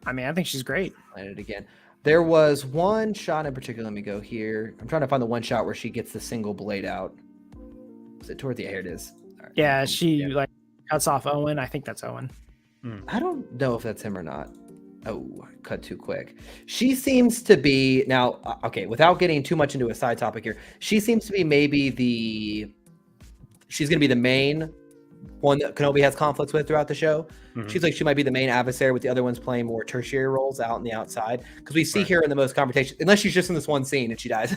I mean, I think she's great. Landed again. There was one shot in particular. Let me go here. I'm trying to find the one shot where she gets the single blade out. Is it toward the? Here it is. Right. Yeah, she like cuts off Owen. I think that's Owen. I don't know if that's him or not. Oh, cut too quick. She seems to be now. Okay, without getting too much into a side topic here, she seems to be maybe she's going to be the main one that Kenobi has conflicts with throughout the show. She's like, she might be the main adversary with the other ones playing more tertiary roles out on the outside. Because we see her in the most confrontation, unless she's just in this one scene and she dies.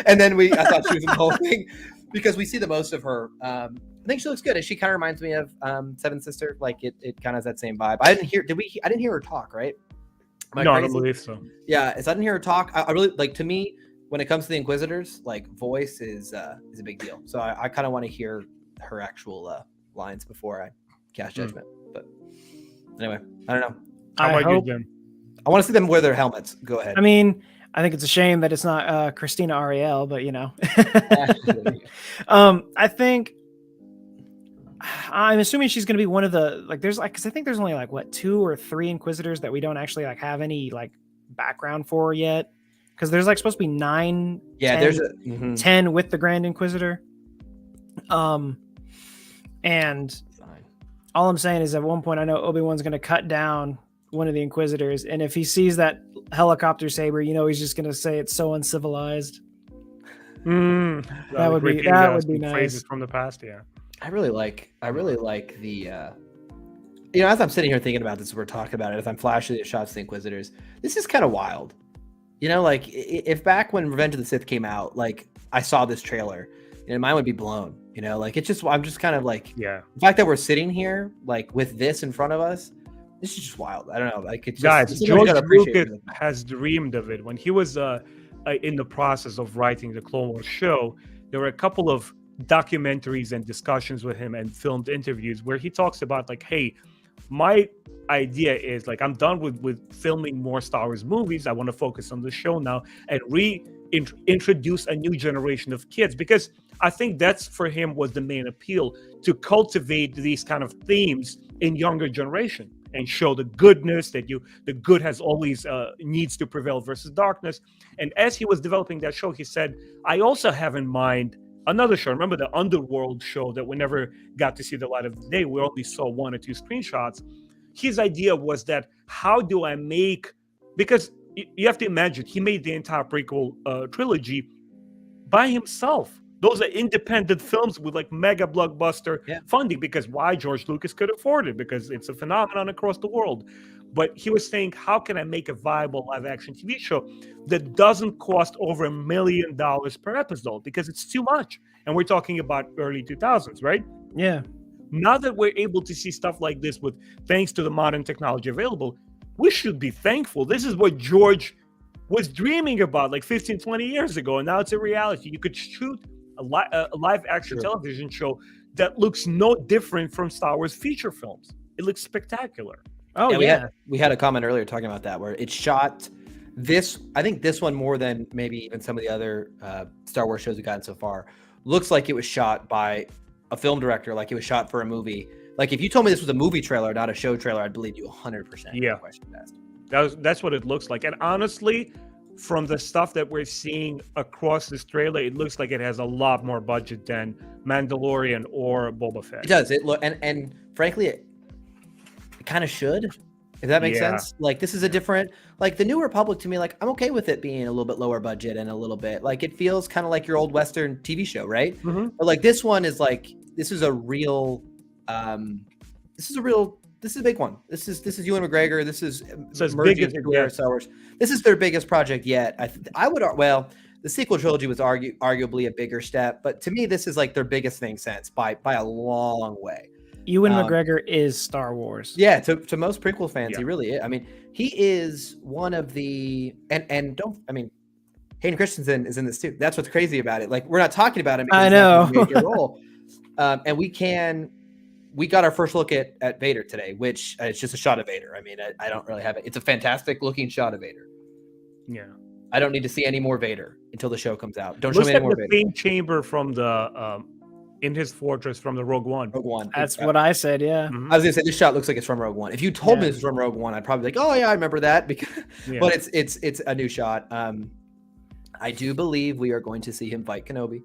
And then I thought she was in the whole thing because we see the most of her. I think she looks good. And she kind of reminds me of Seven Sister. Like it kind of has that same vibe. I didn't hear her talk, right? No, I don't believe so. Yeah, so I didn't hear her talk. I really like, to me, when it comes to the Inquisitors, like voice is a big deal. So I kind of want to hear her actual lines before I cast judgment. But anyway, I don't know. How about you, Jim? I want to see them wear their helmets. Go ahead. I mean, I think it's a shame that it's not Christina Ariel, but I think I'm assuming she's going to be one of the there's because I think there's only 2 or 3 Inquisitors that we don't actually have any background for yet, because there's supposed to be 9. Yeah, 10, there's 10 with the Grand Inquisitor. And all I'm saying is at one point I know Obi-Wan's going to cut down one of the Inquisitors, and if he sees that helicopter saber, he's just going to say it's so uncivilized. That would be nice. Phrases from the past, yeah. I really like the as I'm sitting here thinking about this, we're talking about it, as I'm flashing the shots of the Inquisitors, this is kind of wild. If back when Revenge of the Sith came out, I saw this trailer, mine would be blown. I'm just kind of the fact that we're sitting here with this in front of us, this is just wild. I don't know. Guys, George Lucas has dreamed of it when he was in the process of writing the Clone Wars show. There were a couple of documentaries and discussions with him and filmed interviews where he talks about hey, my idea is I'm done with filming more Star Wars movies. I want to focus on the show now and reintroduce a new generation of kids, because I think that's for him was the main appeal, to cultivate these kind of themes in younger generation. and show the goodness that the good has always needs to prevail versus darkness. And as he was developing that show, he said, I also have in mind another show. Remember the Underworld show that we never got to see the light of the day? We only saw 1 or 2 screenshots. His idea was that, how do I make, because you have to imagine, he made the entire prequel trilogy by himself. Those are independent films with like mega blockbuster funding, because why? George Lucas could afford it, because it's a phenomenon across the world. But he was saying, how can I make a viable live action TV show that doesn't cost over $1 million per episode? Because it's too much. And we're talking about early 2000s, right? Yeah. Now that we're able to see stuff like this with, thanks to the modern technology available, we should be thankful. This is what George was dreaming about like 15, 20 years ago. And now it's a reality. You could shoot a live action television show that looks no different from Star Wars feature films. It looks spectacular. Oh, yeah. We had a comment earlier talking about that, where it's shot this, I think this one more than maybe even some of the other Star Wars shows we've gotten so far, looks like it was shot by a film director, like it was shot for a movie. Like if you told me this was a movie trailer, not a show trailer, I'd believe you 100%. Yeah. That's what it looks like. And honestly, from the stuff that we're seeing across this trailer, it looks like it has a lot more budget than Mandalorian or Boba Fett. It does. It look and frankly, it kind of should, if that makes sense. Like this is a different, like the New Republic to me, like I'm okay with it being a little bit lower budget and a little bit like it feels kind of like your old Western TV show, right? Mm-hmm. But like this one is like this is a big one. This is Ewan McGregor. This is merging into Star Wars. This is their biggest project yet. I would the sequel trilogy was arguably a bigger step, but to me this is like their biggest thing since by a long way. Ewan McGregor is Star Wars. Yeah, to most prequel fans, he really is. I mean, he is one of the Hayden Christensen is in this too. That's what's crazy about it. Like we're not talking about him because I know. he's not a major role. And we got our first look at Vader today, which it's just a shot of Vader. I mean, I don't really have it. It's a fantastic looking shot of Vader. Yeah. I don't need to see any more Vader until the show comes out. Don't show me any more Vader. The same chamber from the in his fortress from the Rogue One. That's what I said. Yeah. Mm-hmm. I was gonna say this shot looks like it's from Rogue One. If you told me this was from Rogue One, I'd probably be like, oh yeah, I remember that. Because, but it's a new shot. I do believe we are going to see him fight Kenobi.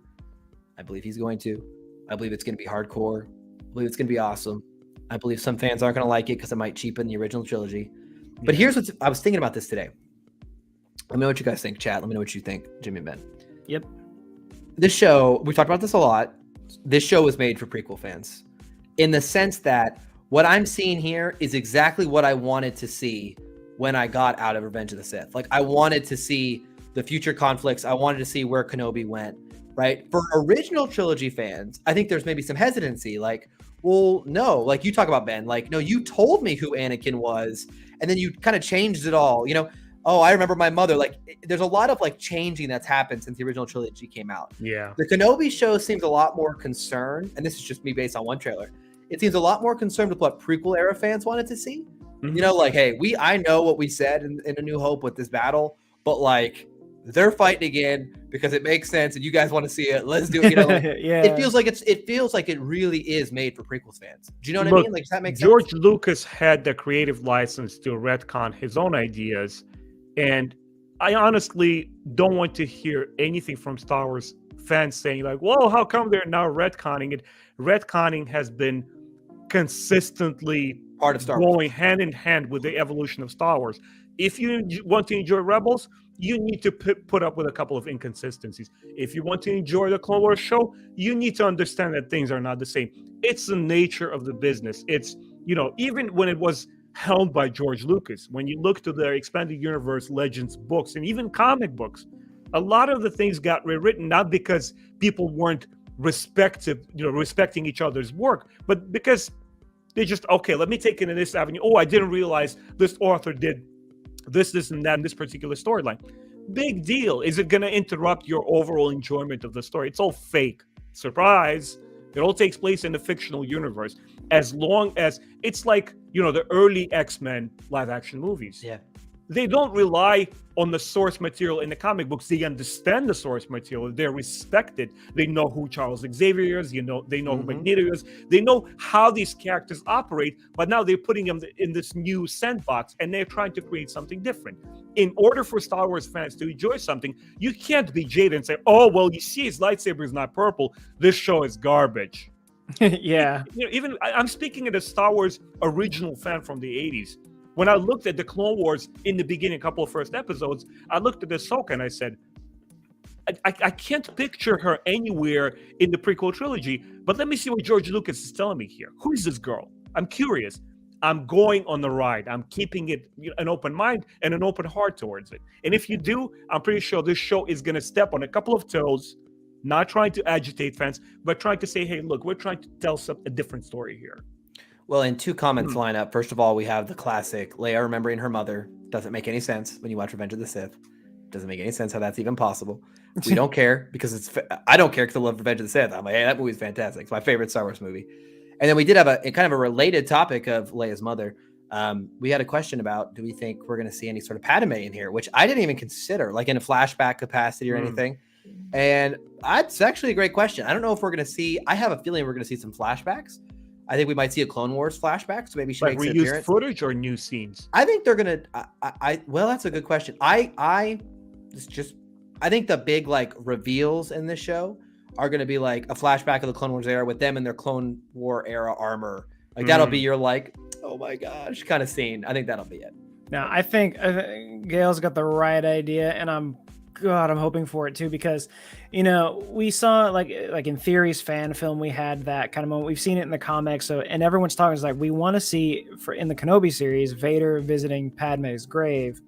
I believe he's going to. I believe it's going to be hardcore. I believe it's going to be awesome. I believe some fans aren't going to like it because it might cheapen the original trilogy. But here's what I was thinking about this today. Let me know what you guys think, chat. Let me know what you think, Jimmy and Ben. Yep. This show, we talked about this a lot. This show was made for prequel fans in the sense that what I'm seeing here is exactly what I wanted to see when I got out of Revenge of the Sith. Like I wanted to see the future conflicts. I wanted to see where Kenobi went, right? For original trilogy fans, I think there's maybe some hesitancy. Like, well, no, like you talk about Ben, like, no, you told me who Anakin was, and then you kind of changed it all, you know? Oh, I remember my mother. Like, there's a lot of like changing that's happened since the original trilogy came out. Yeah. The Kenobi show seems a lot more concerned, and this is just me based on one trailer. It seems a lot more concerned with what prequel era fans wanted to see. Mm-hmm. You know, like, hey, I know what we said in A New Hope with this battle, but like they're fighting again because it makes sense, and you guys want to see it. Let's do it. You know, like, it feels like it really is made for prequels fans. Do you know what I mean? Like, does that make sense? George Lucas had the creative license to retcon his own ideas. And I honestly don't want to hear anything from Star Wars fans saying like, whoa, how come they're now retconning it? Retconning has been consistently part of Star Wars, going hand in hand with the evolution of Star Wars. If you want to enjoy Rebels, you need to put up with a couple of inconsistencies. If you want to enjoy the Clone Wars show, you need to understand that things are not the same. It's the nature of the business. It's, you know, even when it was helmed by George Lucas, when you look to the Expanded Universe Legends books and even comic books, a lot of the things got rewritten not because people weren't respecting each other's work, but because they just, okay, let me take it in this avenue. Oh, I didn't realize this author did this and that in this particular storyline. Big deal. Is it going to interrupt your overall enjoyment of the story? It's all fake. Surprise. It all takes place in a fictional universe. As long as it's like, you know, the early X-Men live action movies. Yeah. they don't rely on the source material in the comic books. They understand the source material. They're respected. They know who Charles Xavier is. They know who Magneto is. They know how these characters operate. But now they're putting them in this new sandbox, and they're trying to create something different. In order for Star Wars fans to enjoy something, you can't be jaded and say, "Oh, well, you see, his lightsaber is not purple. This show is garbage." Yeah. Even I'm speaking as a Star Wars original fan from the 80s. When I looked at the Clone Wars in the beginning, a couple of first episodes, I looked at Ahsoka and I said, I can't picture her anywhere in the prequel trilogy, but let me see what George Lucas is telling me here. Who is this girl? I'm curious. I'm going on the ride. I'm keeping it an open mind and an open heart towards it. And if you do, I'm pretty sure this show is going to step on a couple of toes, not trying to agitate fans, but trying to say, hey, look, we're trying to tell a different story here. Well, in two comments line up. First of all, we have the classic Leia remembering her mother. Doesn't make any sense when you watch Revenge of the Sith. Doesn't make any sense how that's even possible. We don't care because I don't care because I love Revenge of the Sith. I'm like, hey, that movie's fantastic. It's my favorite Star Wars movie. And then we did have a kind of a related topic of Leia's mother. We had a question about, do we think we're going to see any sort of Padme in here, which I didn't even consider, like in a flashback capacity or anything. And that's actually a great question. I don't know if we're going to see. I have a feeling we're going to see some flashbacks. I think we might see a Clone Wars flashback, so maybe she makes an appearance. Footage or new scenes? I think they're gonna. Well, that's a good question. I think the big like reveals in this show are gonna be like a flashback of the Clone Wars era with them in their Clone War era armor. Like that'll be your like, oh my gosh, kind of scene. I think that'll be it. Now I think Gail's got the right idea, and I'm hoping for it too, because we saw like in Theory's fan film, we had that kind of moment. We've seen it in the comics, and everyone's talking is like, we want to see in the Kenobi series Vader visiting Padme's grave.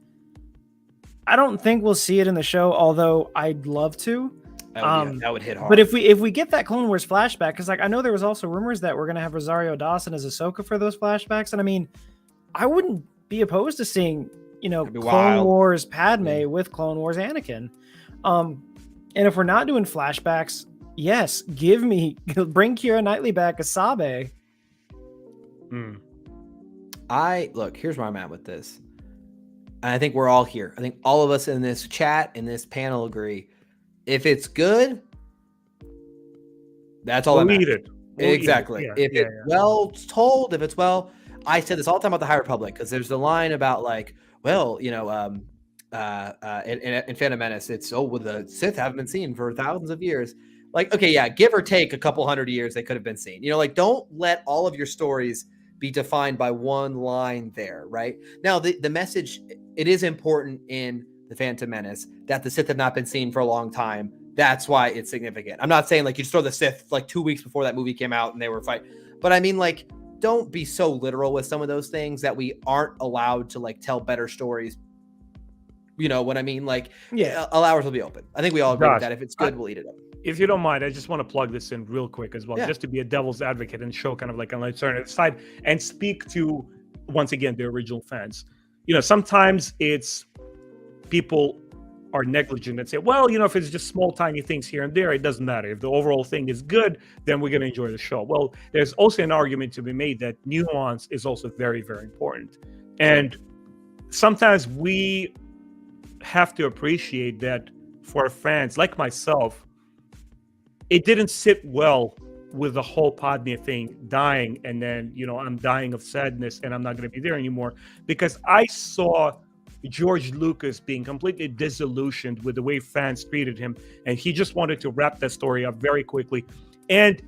I don't think we'll see it in the show, although I'd love to. That would hit hard. But if we get that Clone Wars flashback, because like I know there was also rumors that we're gonna have Rosario Dawson as Ahsoka for those flashbacks, and I mean, I wouldn't be opposed to seeing Clone Wars Padme with Clone Wars Anakin. And if we're not doing flashbacks, yes, bring Keira Knightley back as Sabe. Here's where I'm at with this. And I think we're all here. I think all of us in this chat, in this panel agree. If it's good, that's all I need. Exactly. If it's well told, if it's well, I said this all the time about the High Republic, because there's the line about like, well, in Phantom Menace, it's the Sith haven't been seen for thousands of years. Like, okay, yeah, give or take a couple hundred years, they could have been seen. Like, don't let all of your stories be defined by one line there, right? Now, the message, it is important in the Phantom Menace that the Sith have not been seen for a long time. That's why it's significant. I'm not saying like you just throw the Sith like 2 weeks before that movie came out and they were fighting, but I mean like, don't be so literal with some of those things that we aren't allowed to like tell better stories. You know what I mean? Like, allow us to be open. I think we all agree with that. If it's good, we'll eat it up. If you don't mind, I just want to plug this in real quick as well, just to be a devil's advocate and show kind of like an alternative side and speak to, once again, the original fans. Sometimes it's people are negligent and say, well, if it's just small, tiny things here and there, it doesn't matter. If the overall thing is good, then we're going to enjoy the show. Well, there's also an argument to be made that nuance is also very, very important. And sometimes we have to appreciate that for fans like myself, it didn't sit well with the whole Padme thing dying. And then, I'm dying of sadness and I'm not going to be there anymore, because I saw George Lucas being completely disillusioned with the way fans treated him, and he just wanted to wrap that story up very quickly. And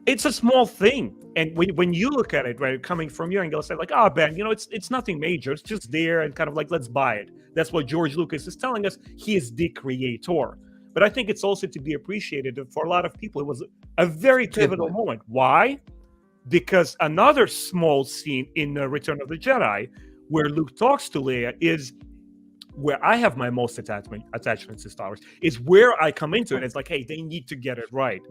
it's a small thing, and when you look at it, right, coming from your angle, say like, oh Ben, it's nothing major, it's just there, and kind of like, let's buy it. That's what George Lucas is telling us. He is the creator. But I think it's also to be appreciated that for a lot of people it was a very pivotal moment. Why? Because another small scene in Return of the Jedi where Luke talks to Leia is where I have my most attachments to Star Wars, is where I come into it. It's like, hey, they need to get it right.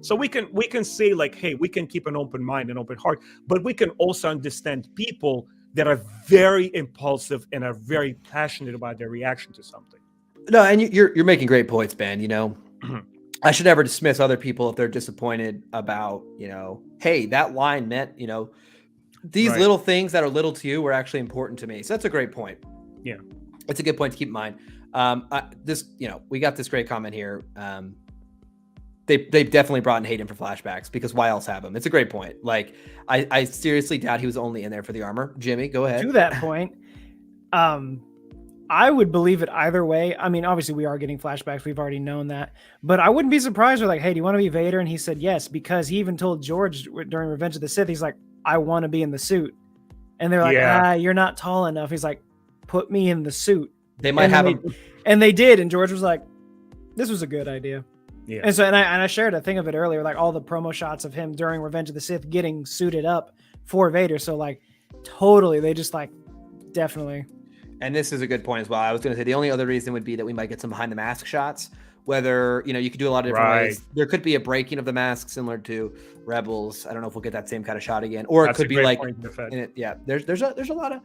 So we can say like, hey, we can keep an open mind and open heart, but we can also understand people that are very impulsive and are very passionate about their reaction to something. No, and you're making great points, Ben. I should never dismiss other people if they're disappointed about, hey, that line meant, these little things that are little to you were actually important to me. So that's a great point. Yeah. It's a good point to keep in mind. We got this great comment here. They definitely brought in Hayden for flashbacks because why else have him? It's a great point. Like, I seriously doubt he was only in there for the armor. Jimmy, go ahead. To that point, I would believe it either way. I mean, obviously we are getting flashbacks. We've already known that, but I wouldn't be surprised. We're like, hey, do you want to be Vader? And he said yes, because he even told George during Revenge of the Sith, he's like, I want to be in the suit. And they're like, you're not tall enough. He's like, put me in the suit. They might have him. And they did. And George was like, this was a good idea. Yeah. And so, and I shared a thing of it earlier, like all the promo shots of him during Revenge of the Sith getting suited up for Vader. So like, totally, they just like, definitely. And this is a good point as well. I was going to say the only other reason would be that we might get some behind the mask shots, whether, you could do a lot of different ways. There could be a breaking of the mask similar to Rebels. I don't know if we'll get that same kind of shot again, or it could be like, there's a lot of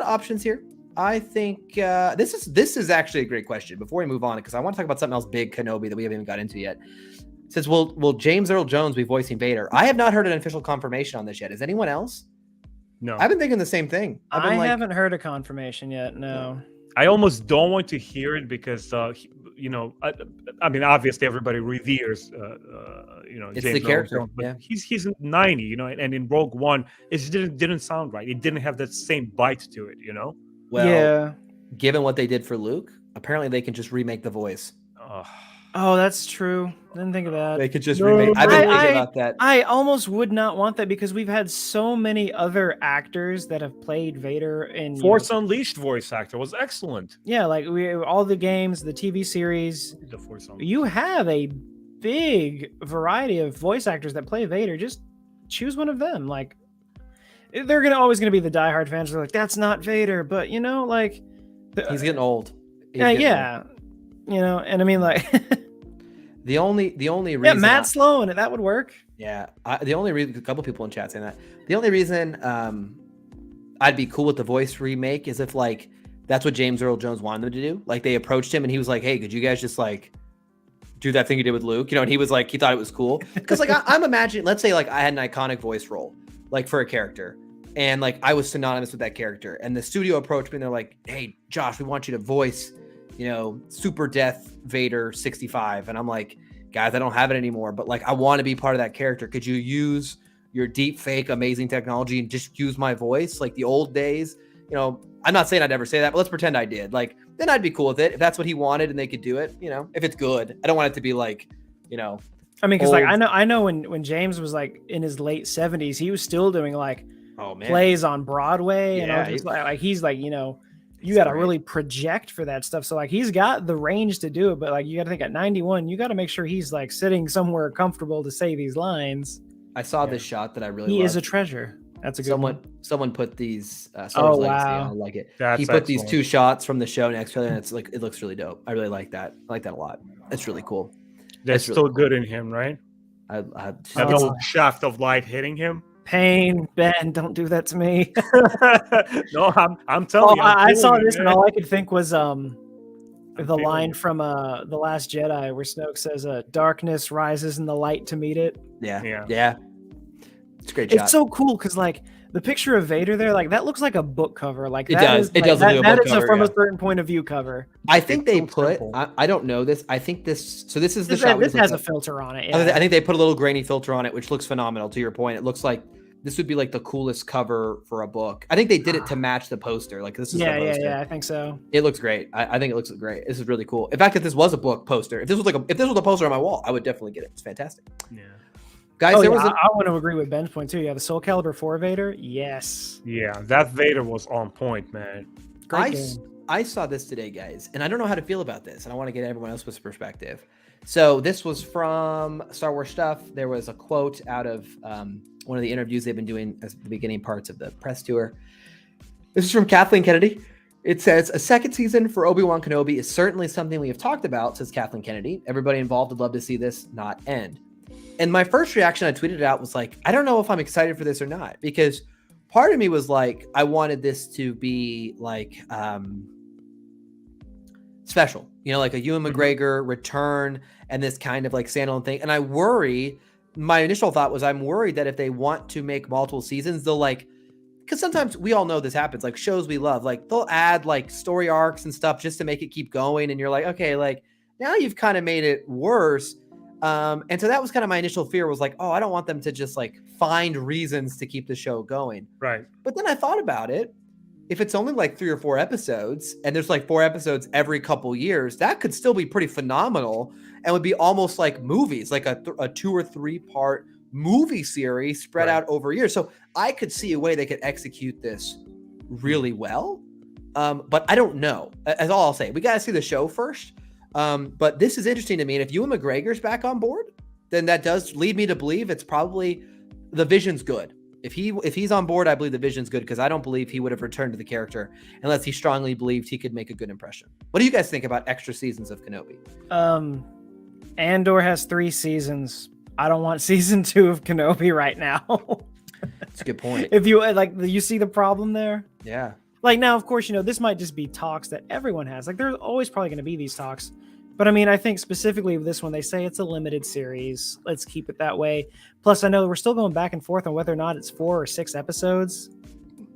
options here. I think this is actually a great question before we move on, because I want to talk about something else big Kenobi that we haven't even got into yet. It says, will James Earl Jones be voicing Vader? I have not heard an official confirmation on this yet. Is anyone else? No, I've been thinking the same thing. I haven't heard a confirmation yet. No, I almost don't want to hear it because, I mean, obviously everybody reveres, it's James the character. Jones, but he's 90, and in Rogue One, it didn't sound right. It didn't have that same bite to it, Well, given what they did for Luke, apparently they can just remake the voice. Oh, that's true. Didn't think of that. They could just remake. I've been thinking about that. I almost would not want that because we've had so many other actors that have played Vader in Force Unleashed voice actor was excellent. Yeah, like all the games, the TV series. The Force Unleashed. You have a big variety of voice actors that play Vader. Just choose one of them. Like, they're always gonna be the diehard fans who are like, that's not Vader, but he's getting old. And I mean, like, the only reason Matt Sloan, that would work. The only reason, a couple people in chat saying that, the only reason I'd be cool with the voice remake is if like that's what James Earl Jones wanted them to do. Like, they approached him and he was like, hey, could you guys just like do that thing you did with Luke, and he was like, he thought it was cool, because like I'm imagining, let's say like I had an iconic voice role like for a character, and like I was synonymous with that character, and the studio approached me and they're like, hey Josh, we want you to voice Super Death Vader 65, and I'm like, guys, I don't have it anymore, but like I want to be part of that character. Could you use your deep fake amazing technology and just use my voice like the old days? I'm not saying I'd ever say that, but let's pretend I did. Like, then I'd be cool with it if that's what he wanted and they could do it. If it's good, I don't want it to be like, I mean, because like I know when James was like in his late 70s, he was still doing like plays on Broadway, and I was just like he's like, you got to really project for that stuff. So like he's got the range to do it, but like you got to think at 91, you got to make sure he's like sitting somewhere comfortable to say these lines. I saw this shot that I really loved. He is a treasure. That's a good one. Someone put these Star Wars Legacy. I like it. He put these two shots from the show next to it, and it's like, it looks really dope. I really like that. I like that a lot. It's really cool. That's really still good in him, right? That little shaft of light hitting him. Pain, Ben, don't do that to me. No, I'm telling you. I saw this, and all I could think was the line from The Last Jedi where Snoke says, darkness rises in the light to meet it. Yeah. It's a great shot. It's so cool because like the picture of Vader there, like that looks like a book cover. Like it does. It does. That is from a certain point of view cover. I think they put. I don't know this. I think this. So this is the shot. This has a filter on it. Yeah. I think they put a little grainy filter on it, which looks phenomenal. To your point, it looks like this would be like the coolest cover for a book. I think they did it to match the poster. Like, this is the poster. Yeah, I think so. It looks great. I think it looks great. This is really cool. In fact, if this was a book poster, if this was a poster on my wall, I would definitely get it. It's fantastic. Yeah. Guys, I want to agree with Ben's point too. Yeah, the Soul Calibur 4 Vader. Yes. Yeah, that Vader was on point, man. Great game. I saw this today, guys, and I don't know how to feel about this, and I want to get everyone else's perspective. So this was from Star Wars Stuff. There was a quote out of one of the interviews they've been doing at the beginning parts of the press tour. This is from Kathleen Kennedy. It says, a second season for Obi-Wan Kenobi is certainly something we have talked about, says Kathleen Kennedy. Everybody involved would love to see this not end. And my first reaction, I tweeted it out, was like, I don't know if I'm excited for this or not, because part of me was like, I wanted this to be like special, like a Ewan McGregor return and this kind of like standalone thing. And I worry, my initial thought was, I'm worried that if they want to make multiple seasons, they'll like because sometimes we all know this happens, like shows we love, like they'll add like story arcs and stuff just to make it keep going. And you're like, okay, like now you've kind of made it worse. And so that was kind of my initial fear, was like, oh, I don't want them to just like find reasons to keep the show going. Right. But then I thought about it. If it's only like 3 or 4 episodes and there's like 4 episodes every couple years, that could still be pretty phenomenal and would be almost like movies, like a 2 or 3 part movie series spread out over years. So I could see a way they could execute this really well. But I don't know. That's all I'll say. We got to see the show first. But this is interesting to me. And if Ewan McGregor's back on board, then that does lead me to believe it's probably the vision's good. If he's on board, I believe the vision's good, because I don't believe he would have returned to the character unless he strongly believed he could make a good impression. What do you guys think about extra seasons of Kenobi? Andor has 3 seasons. I don't want season 2 of Kenobi right now. That's a good point. If you like, you see the problem there? Yeah. Like now, of course, this might just be talks that everyone has. Like there's always probably going to be these talks. But I mean, I think specifically with this one, they say it's a limited series. Let's keep it that way. Plus, I know we're still going back and forth on whether or not it's 4 or 6 episodes.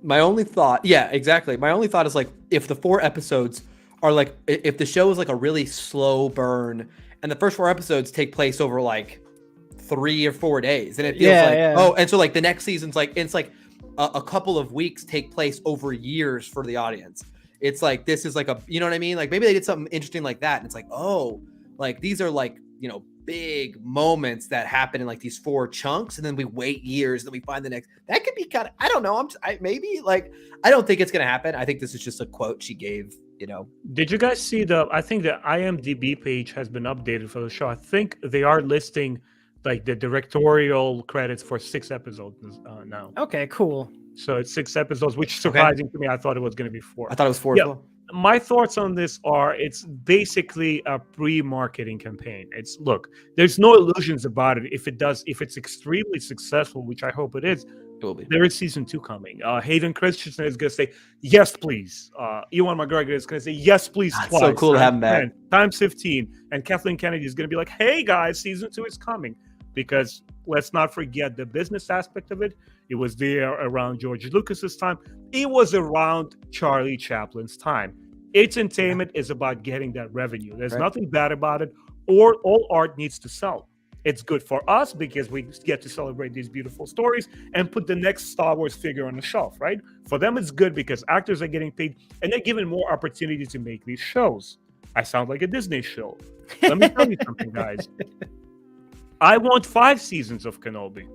My only thought, yeah, exactly. My only thought is like, if the 4 episodes are like, if the show is like a really slow burn and the first 4 episodes take place over like 3 or 4 days, and it feels oh, and so like the next season's like, it's like a couple of weeks take place over years for the audience. It's like, this is like a, you know what I mean? Like maybe they did something interesting like that. And it's like, oh, like these are like, big moments that happen in like these 4 chunks. And then we wait years, then we find the next, that could be kind of, I don't know. Maybe like, I don't think it's going to happen. I think this is just a quote she gave, Did you guys see I think the IMDb page has been updated for the show. I think they are listing like the directorial credits for 6 episodes now. Okay, cool. So it's 6 episodes, which is surprising to me. I thought it was going to be 4. I thought it was 4 as well. My thoughts on this are, it's basically a pre-marketing campaign. Look, there's no illusions about it. If it's extremely successful, which I hope it is, it will be. There is season 2 coming. Hayden Christensen is going to say, yes, please. Ewan McGregor is going to say, yes, please, twice. So cool to have him back. Times 15. And Kathleen Kennedy is going to be like, hey, guys, season 2 is coming. Because let's not forget the business aspect of it. It was there around George Lucas's time. It was around Charlie Chaplin's time. Entertainment is about getting that revenue. There's nothing bad about it. Or all art needs to sell. It's good for us because we get to celebrate these beautiful stories and put the next Star Wars figure on the shelf, right? For them, it's good because actors are getting paid and they're given more opportunity to make these shows. I sound like a Disney show. Let me tell you something, guys. I want 5 seasons of Kenobi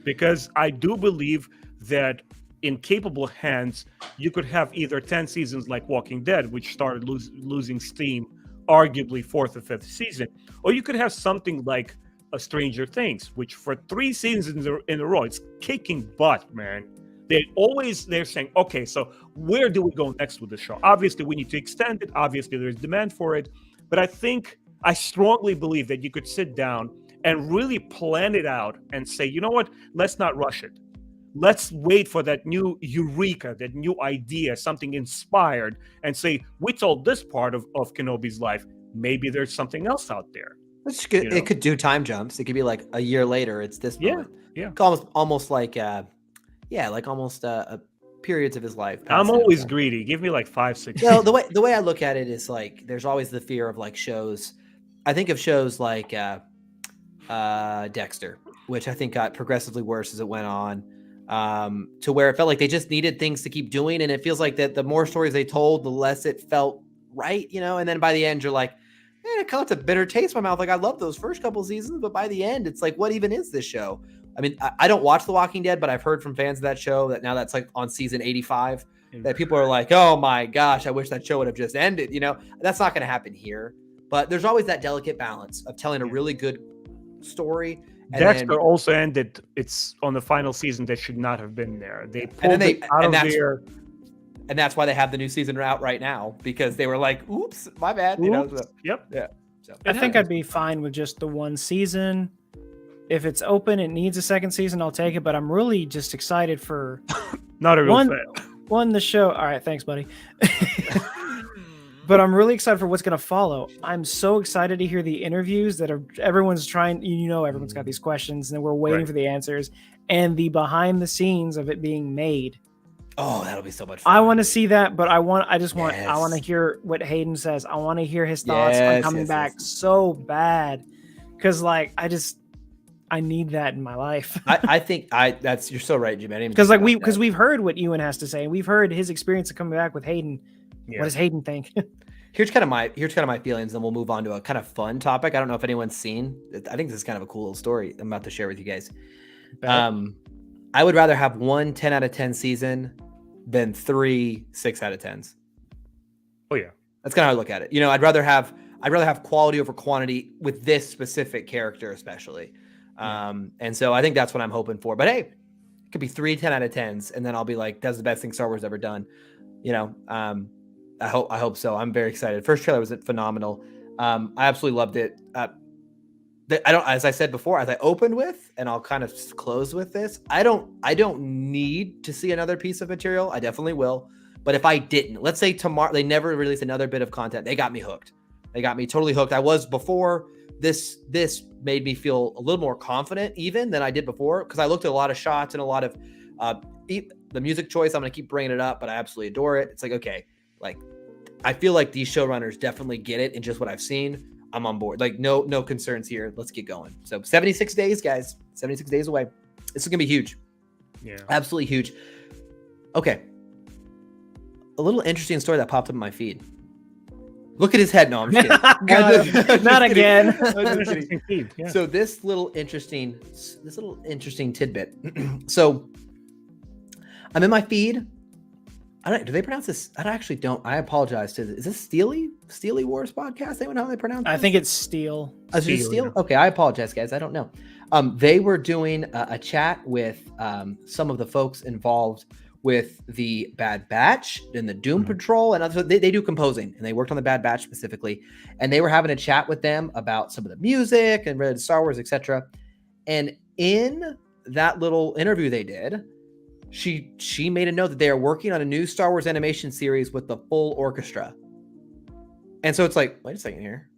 because I do believe that in capable hands, you could have either 10 seasons like Walking Dead, which started losing steam, arguably 4th or 5th season, or you could have something like a Stranger Things, which for 3 seasons in a row, it's kicking butt, man. They're saying, okay, so where do we go next with the show? Obviously, we need to extend it. Obviously, there's demand for it. But I strongly believe that you could sit down and really plan it out and say, you know what, let's not rush it. Let's wait for that new eureka, that new idea, something inspired, and say, we told this part of Kenobi's life. Maybe there's something else out there. That's good. It could do time jumps. It could be like a year later. It's this moment. Yeah. Almost like periods of his life. I'm always greedy. Give me like 5, 6. Well, the way I look at it is like there's always the fear of like shows. I think of shows like Dexter, which I think got progressively worse as it went on, to where it felt like they just needed things to keep doing, and it feels like that the more stories they told, the less it felt right, and then by the end you're like, man, it comes a bitter taste in my mouth. Like I love those first couple seasons, but by the end it's like, what even is this show? I mean, I don't watch The Walking Dead, but I've heard from fans of that show that now that's like on season 85 that people are like, oh my gosh, I wish that show would have just ended. That's not going to happen here, but there's always that delicate balance of telling a really good story. And Dexter also ended. It's on the final season that should not have been there. They pulled it out of there. And that's why they have the new season out right now, because they were like, oops, my bad. Yep. Yeah. So I think I'd be fine with just the 1 season. If it's open, it needs a 2nd season, I'll take it. But I'm really just excited for not a real fan. One, the show. All right, thanks, buddy. But I'm really excited for what's going to follow. I'm so excited to hear the interviews that everyone's trying. Everyone's got these questions, and we're waiting for the answers and the behind the scenes of it being made. Oh, that'll be so much fun. I want to see that, but I want to hear what Hayden says. I want to hear his thoughts on coming back so bad, because I need that in my life. I think you're so right, Jimmy. Because we've heard what Ewan has to say. We've heard his experience of coming back with Hayden. Yeah. What does Hayden think? Here's kind of my feelings, and we'll move on to a kind of fun topic. I don't know if anyone's seen. I think this is kind of a cool little story I'm about to share with you guys. I would rather have 1 10 out of 10 season than 3 6 out of 10s. Oh yeah, that's kind of how I look at it. I'd rather have quality over quantity with this specific character, especially. And so I think that's what I'm hoping for. But hey, it could be 3 10 out of 10s, and then I'll be like, that's the best thing Star Wars ever done. I hope so. I'm very excited. First trailer was phenomenal. I absolutely loved it. As I said before, as I opened with, and I'll kind of close with this, I don't need to see another piece of material. I definitely will. But if I didn't, let's say tomorrow they never release another bit of content, they got me hooked. They got me totally hooked. I was before. This made me feel a little more confident even than I did before, because I looked at a lot of shots and a lot of the music choice. I'm going to keep bringing it up, but I absolutely adore it. It's like, okay, like I feel like these showrunners definitely get it in just what I've seen. I'm on board. Like no concerns here. Let's get going. So 76 days, guys. 76 days away. This is going to be huge. Yeah. Absolutely huge. Okay. A little interesting story that popped up in my feed. Look at his head. No, I'm just kidding. Not again. Yeah. So this little interesting tidbit. So I'm in my feed. Do they pronounce this? I apologize. Is this Steely Wars podcast? Anyone know how they pronounce it? I think it's Steel. Is it Steel? Yeah. Okay, I apologize, guys. I don't know. They were doing a chat with some of the folks involved with the Bad Batch and the Doom Patrol, and they do composing, and they worked on the Bad Batch specifically, and they were having a chat with them about some of the music and related to Star Wars, etc. And in that little interview they did, she made a note that they are working on a new Star Wars animation series with the full orchestra. And so it's like, wait a second here.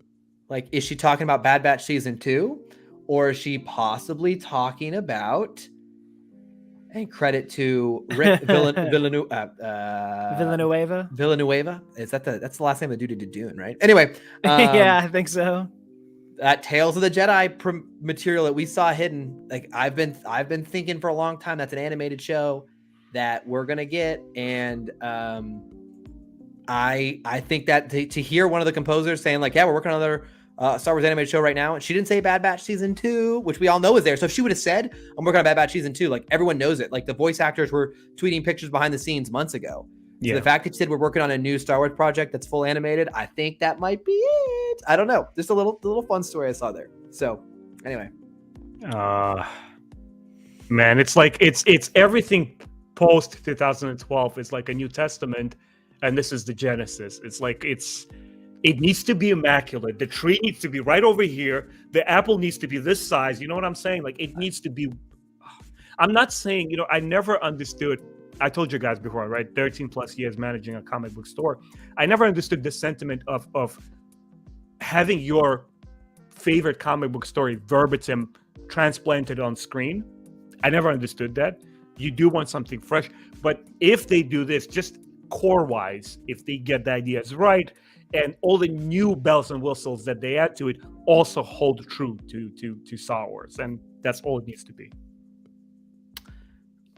Like, is she talking about Bad Batch season 2? Or is she possibly talking about, and credit to Villanueva? That's the last name of the dude who did Dune, right? Anyway. Yeah, I think so. That Tales of the Jedi material that we saw hidden, like I've been thinking for a long time, that's an animated show that we're gonna get, and I think that to hear one of the composers saying like, yeah, we're working on another Star Wars animated show right now, and she didn't say Bad Batch season 2, which we all know is there. So if she would have said, I'm working on Bad Batch season 2, like everyone knows it. Like the voice actors were tweeting pictures behind the scenes months ago. So the fact that she said we're working on a new Star Wars project that's full animated, I think that might be it. I don't know. Just a little fun story I saw there. So anyway. Man, it's like it's everything post 2012 is like a New Testament, and this is the Genesis. It's like it needs to be immaculate. The tree needs to be right over here. The apple needs to be this size. You know what I'm saying? Like it needs to be. I'm not saying, I never understood. I told you guys before, right? 13 plus years managing a comic book store. I never understood the sentiment of having your favorite comic book story verbatim transplanted on screen. I never understood that. You do want something fresh. But if they do this, just core-wise, if they get the ideas right, and all the new bells and whistles that they add to it also hold true to Star Wars. And that's all it needs to be.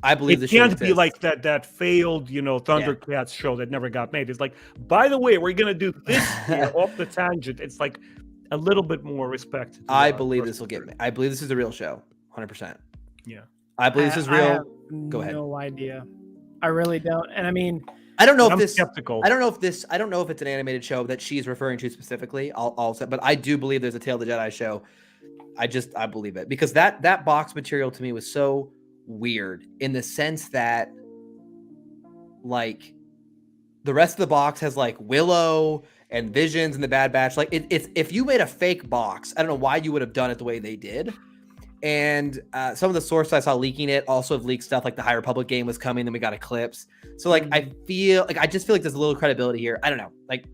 I believe it can't be like that failed, Thundercats show that never got made. It's like, by the way, we're gonna do this here off the tangent. It's like a little bit more respect. I believe this will get me. I believe this is a real show, 100%. Yeah, I believe this is real. I have Go ahead. No idea. I really don't. And I mean, I don't know if I'm this. Skeptical. I don't know if it's an animated show that she's referring to specifically. I'll say, but I do believe there's a Tale of the Jedi show. I believe it, because that box material to me was so weird in the sense that like the rest of the box has like Willow and Visions and the Bad Batch. Like it's if you made a fake box, I don't know why you would have done it the way they did. And some of the sources I saw leaking it also have leaked stuff like the High Republic game was coming, then we got Eclipse. So like I just feel like there's a little credibility here. I don't know. Like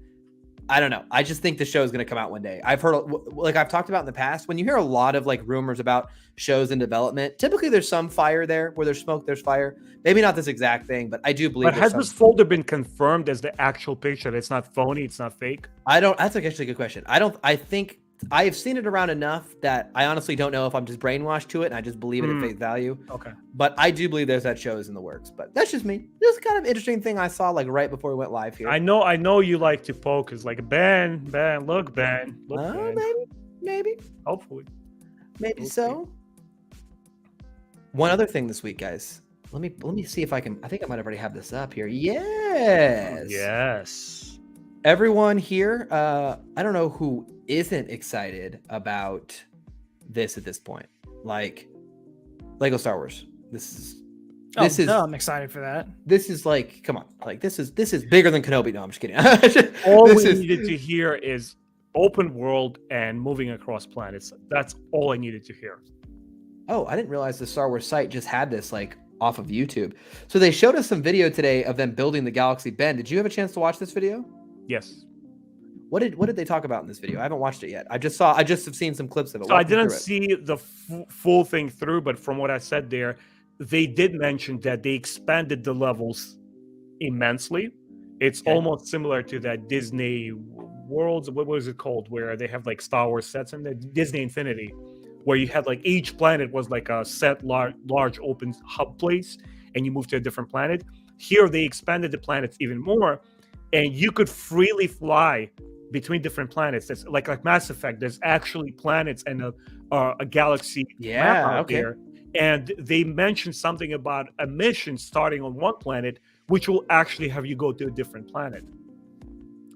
I don't know. I just think the show is going to come out one day. I've heard, like I've talked about in the past, when you hear a lot of like rumors about shows in development, typically there's some fire there. Where there's smoke, there's fire. Maybe not this exact thing, but I do believe. But has this folder been confirmed as the actual picture? It's not phony. It's not fake. I don't. That's actually a good question. I think I have seen it around enough that I honestly don't know if I'm just brainwashed to it and I just believe it at face value. Okay. But I do believe there's that shows in the works. But that's just me. Just kind of interesting thing I saw like right before we went live here. I know you like to poke. It's like Ben, look, Ben. Ben. Maybe. Hopefully. Maybe so. One other thing this week, guys. Let me see if I can. I think I might already have this up here. Yes. Yes. Everyone here, I don't know who isn't excited about this at this point. Like Lego Star Wars. This is I'm excited for that. This is like, come on, like this is bigger than Kenobi. No, I'm just kidding. All we needed to hear is open world and moving across planets. That's all I needed to hear. Oh, I didn't realize the Star Wars site just had this like off of YouTube. So they showed us some video today of them building the Galaxy Ben. Did you have a chance to watch this video? Yes. What did they talk about in this video? I haven't watched it yet. I just have seen some clips of it. So I didn't see the full thing through, but from what I said there, they did mention that they expanded the levels immensely. It's almost similar to that Disney Worlds. What was it called? Where they have like Star Wars sets in the Disney Infinity, where you had like each planet was like a set large open hub place, and you moved to a different planet. Here they expanded the planets even more, and you could freely fly between different planets. That's like Mass Effect. There's actually planets and a galaxy map out there. And they mentioned something about a mission starting on one planet, which will actually have you go to a different planet,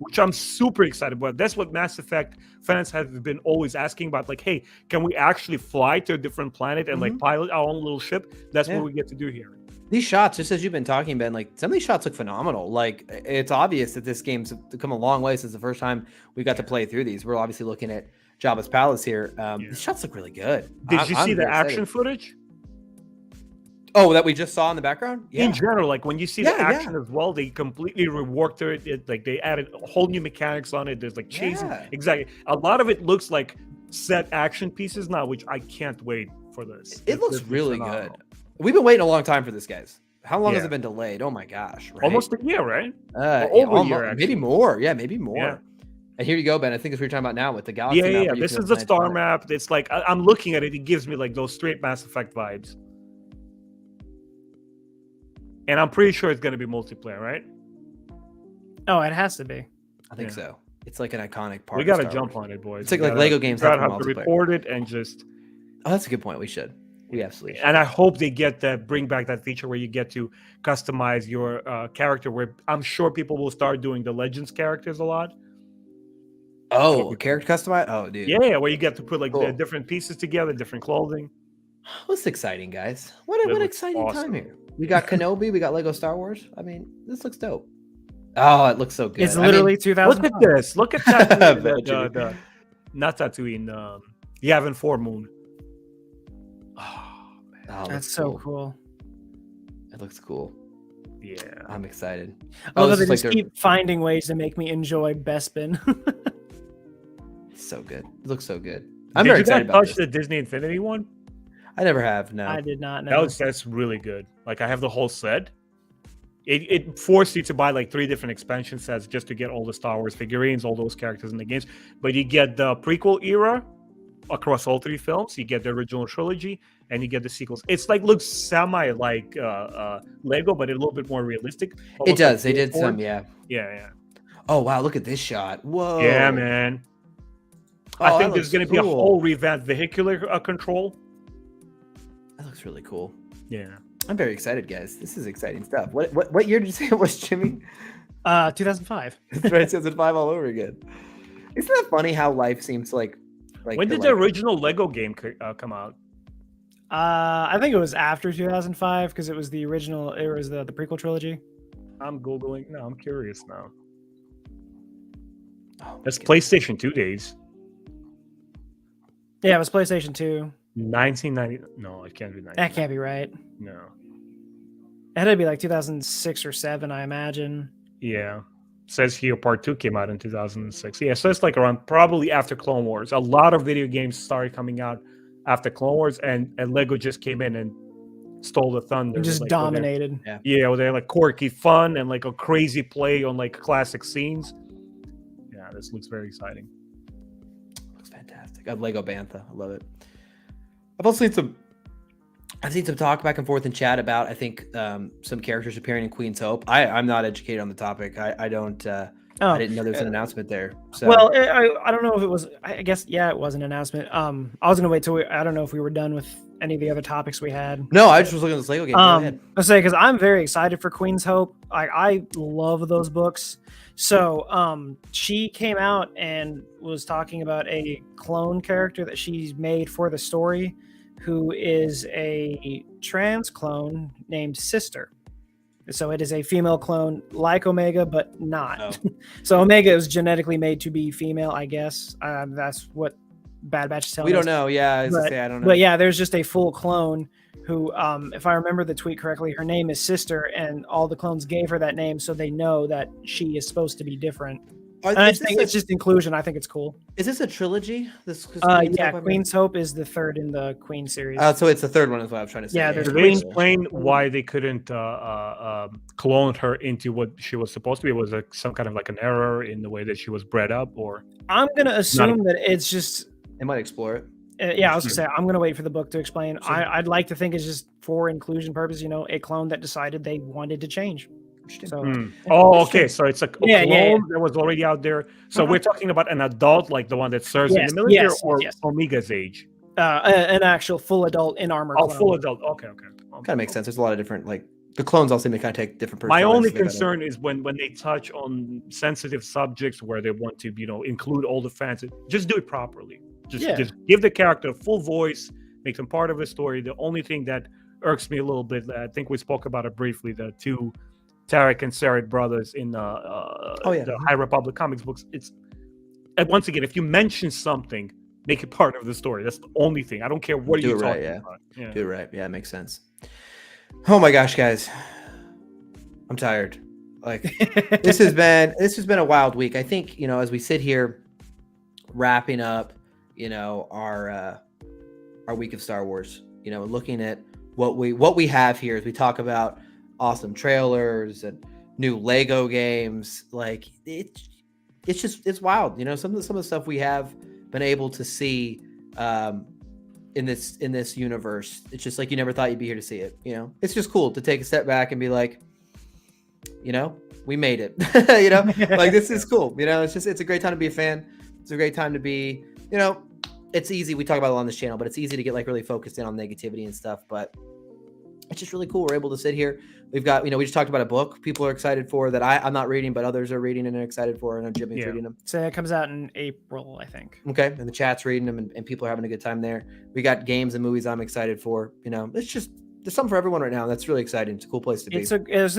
which I'm super excited about. That's what Mass Effect fans have been always asking about. Like, hey, can we actually fly to a different planet and like pilot our own little ship? That's what we get to do here. These shots, just as you've been talking, Ben, like some of these shots look phenomenal. Like it's obvious that this game's come a long way since the first time we got to play through these. We're obviously looking at Jabba's palace here. These shots look really good. Did you see the action footage? Oh, that we just saw in the background? Yeah. In general, like when you see the action as well, they completely reworked it. Like they added a whole new mechanics on it. There's like chasing. Exactly. A lot of it looks like set action pieces now, which I can't wait for this. It looks really good. We've been waiting a long time for this, guys. How long has it been delayed? Oh my gosh. Right? Almost a year, right? Over a year, actually. Maybe more. Yeah, maybe more. Yeah. And here you go, Ben. I think that's what you're talking about now with the galaxy map. Yeah. This is the star map. It's like, I'm looking at it. It gives me like those straight Mass Effect vibes. And I'm pretty sure it's going to be multiplayer, right? Oh, it has to be. I think so. It's like an iconic part. We got to jump on it, boys. It's like Lego games have to record it and just... Oh, that's a good point. We should. We absolutely should. And I hope they bring back that feature where you get to customize your character, where I'm sure people will start doing the Legends characters a lot. Oh, character customize? Oh, dude. Yeah, where you get to put like the different pieces together, different clothing. What's exciting, guys? What an exciting time here. We got Kenobi, we got Lego Star Wars. I mean, this looks dope. Oh, it looks so good. It's literally 2000. Look at this. Look at Tatooine. Not Tatooine. Yavin 4 Moon. Oh, man. That's so cool. It looks cool. Yeah. I'm excited. They just keep finding ways to make me enjoy Bespin. So good. It looks so good. I'm very excited about this. Did you touch the Disney Infinity one? I never have. No, I did not know. That's really good. Like I have the whole set. It forced you to buy like 3 different expansion sets just to get all the Star Wars figurines, all those characters in the games. But you get the prequel era across all 3 films. You get the original trilogy, and you get the sequels. It's like looks semi like Lego, but a little bit more realistic. It does. They did some, yeah. Oh wow! Look at this shot. Whoa. Yeah, man. I think there's going to be a whole revamped vehicular control. That looks really cool. Yeah. I'm very excited, guys. This is exciting stuff. What year did you say it was, Jimmy? 2005. That's right, 2005 all over again. Isn't that funny how life seems like when did the original Lego game come out? I think it was after 2005 because it was the original. It was the prequel trilogy. I'm googling. No, I'm curious now. That's PlayStation 2 days. Yeah, it was PlayStation 2. 1990. No, it can't be 19. That can't be right. No. It had to be like 2006 or 7, I imagine. Yeah. says here part 2 came out in 2006. Yeah, so it's like around probably after Clone Wars. A lot of video games started coming out after Clone Wars, and Lego just came in and stole the thunder. Just like, dominated. With their like quirky fun and like a crazy play on like classic scenes. Yeah, this looks very exciting. Looks fantastic. I have Lego Bantha. I love it. I've also seen some talk back and forth in chat about, I think, some characters appearing in Queen's Hope. I'm not educated on the topic. I don't. I didn't know there was an announcement there. So. Well, I don't know if it was. I guess it was an announcement. I was gonna wait till I don't know if we were done with any of the other topics we had. No, I just was looking at this Lego game. Go ahead. I say because I'm very excited for Queen's Hope. I love those books. So she came out and was talking about a clone character that she's made for the story, who is a trans clone named Sister. So it is a female clone like Omega, but not. Oh. So Omega is genetically made to be female, I guess. That's what Bad Batch is telling us. We don't know. Yeah, I don't know. But yeah, there's just a full clone who, if I remember the tweet correctly, her name is Sister, and all the clones gave her that name so they know that she is supposed to be different. And I think it's just inclusion. I think it's cool. Is this a trilogy? Queen's Hope is the third in the Queen series. So it's the third one is what I was trying to say. Yeah, did they explain why they couldn't clone her into what she was supposed to be? Was it some kind of like an error in the way that she was bred up, or? I'm gonna assume that it's just. They might explore it. I was gonna say I'm gonna wait for the book to explain. I'd like to think it's just for inclusion purposes. A clone that decided they wanted to change. So, okay. So it's a clone that was already out there. So we're talking about an adult, like the one that serves in the military, or Omega's age. An actual full adult in armor. Oh, full adult. Okay. Kind of makes sense. There's a lot of different, like the clones all seem to kind of take different. My only concern is when they touch on sensitive subjects where they want to, include all the fans. Just do it properly. Just give the character a full voice, make them part of the story. The only thing that irks me a little bit, I think we spoke about it briefly, the two Tarek and Sarek brothers in the High Republic comics books. And once again, if you mention something, make it part of the story. That's the only thing. I don't care what you're talking about. Do it right. Yeah, it makes sense. Oh my gosh, guys, I'm tired. Like this has been a wild week. I think as we sit here wrapping up, our week of Star Wars. Looking at what we have here as we talk about awesome trailers and new Lego games. Like it's wild. Some of the stuff we have been able to see in this universe. It's just like you never thought you'd be here to see it. It's just cool to take a step back and be like, we made it. Like this is cool. It's a great time to be a fan. It's a great time to be, it's easy. We talk about it on this channel, but it's easy to get like really focused in on negativity and stuff. But it's just really cool. We're able to sit here. We've got, we just talked about a book people are excited for that I'm not reading, but others are reading and are excited for. And Jimmy's reading them. So it comes out in April, I think. Okay. And the chat's reading them and people are having a good time there. We got games and movies I'm excited for. There's something for everyone right now. That's really exciting. It's a cool place to be.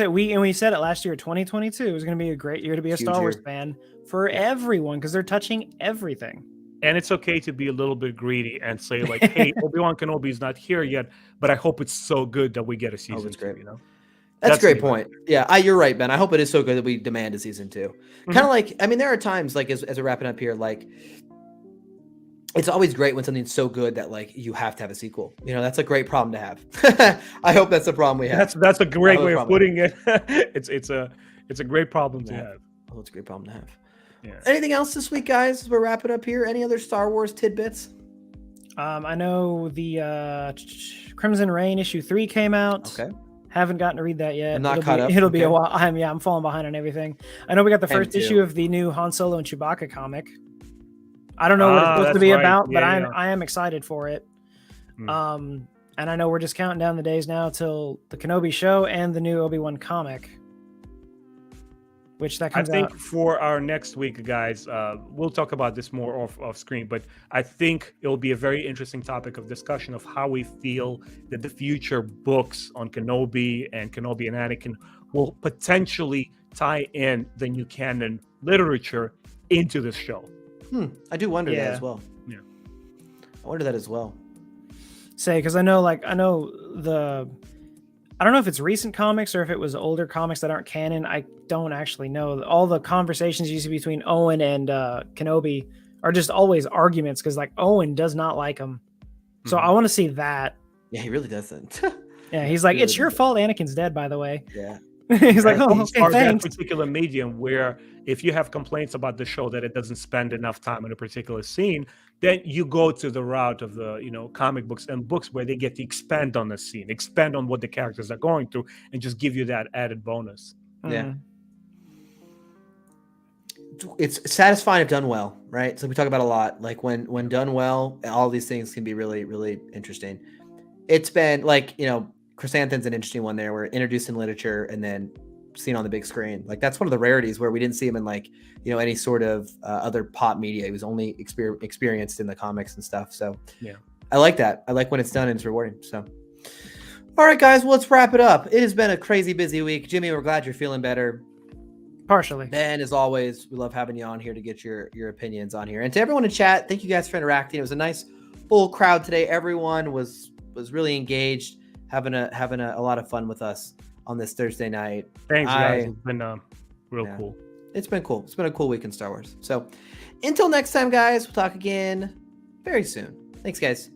We said it last year, 2022 is going to be a great year to be a Star Wars fan for everyone because they're touching everything. And it's okay to be a little bit greedy and say like, hey, Obi-Wan Kenobi is not here yet, but I hope it's so good that we get a season 2, That's a great point. Yeah, you're right, Ben. I hope it is so good that we demand a season 2. Mm-hmm. Kind of like, there are times like as we're wrapping up here, like it's always great when something's so good that like you have to have a sequel. That's a great problem to have. I hope that's the problem we have. That's a great way of putting it. It's a great problem to have. Oh, it's a great problem to have. Yeah. Anything else this week, guys? As we're wrapping up here, any other Star Wars tidbits? I know the Crimson Reign issue 3 came out. Okay. Haven't gotten to read that yet. I'm not caught up. It'll be a while. I'm falling behind on everything. I know we got the first issue of the new Han Solo and Chewbacca comic. I don't know what it's supposed to be about, but I am excited for it. And I know we're just counting down the days now till the Kenobi show and the new Obi-Wan comic. Which that comes out. I think for our next week, guys, we'll talk about this more off screen, but I think it'll be a very interesting topic of discussion of how we feel that the future books on Kenobi and Anakin will potentially tie in the new canon literature into this show. I do wonder that as well. Yeah. I wonder that as well. Because I know I don't know if it's recent comics or if it was older comics that aren't canon. I don't actually know. All the conversations used to be between Owen and Kenobi are just always arguments because like Owen does not like him. So I want to see that. Yeah, he really doesn't. Yeah, he's like, it's your fault Anakin's dead, by the way. Yeah. He's like, oh, okay, or thanks. that particular medium where if you have complaints about the show that it doesn't spend enough time on a particular scene, then you go to the route of the comic books and books where they get to expand on the scene, expand on what the characters are going through, and just give you that added bonus. Yeah. It's satisfying if done well, right? So we talk about a lot, like when done well, all these things can be really, really interesting. It's been like, Chrysanthemum's an interesting one there. We're introduced in literature and then seen on the big screen. Like that's one of the rarities where we didn't see him in like, any sort of other pop media. He was only experienced in the comics and stuff. So yeah, I like that. I like when it's done and it's rewarding. So, all right, guys, well, let's wrap it up. It has been a crazy busy week. Jimmy, we're glad you're feeling better. Partially. Ben, as always, we love having you on here to get your opinions on here. And to everyone in chat, thank you guys for interacting. It was a nice full crowd today. Everyone was really engaged, having a lot of fun with us on this Thursday night. Thanks, guys. It's been real cool. It's been cool. It's been a cool week in Star Wars. So until next time, guys, we'll talk again very soon. Thanks, guys.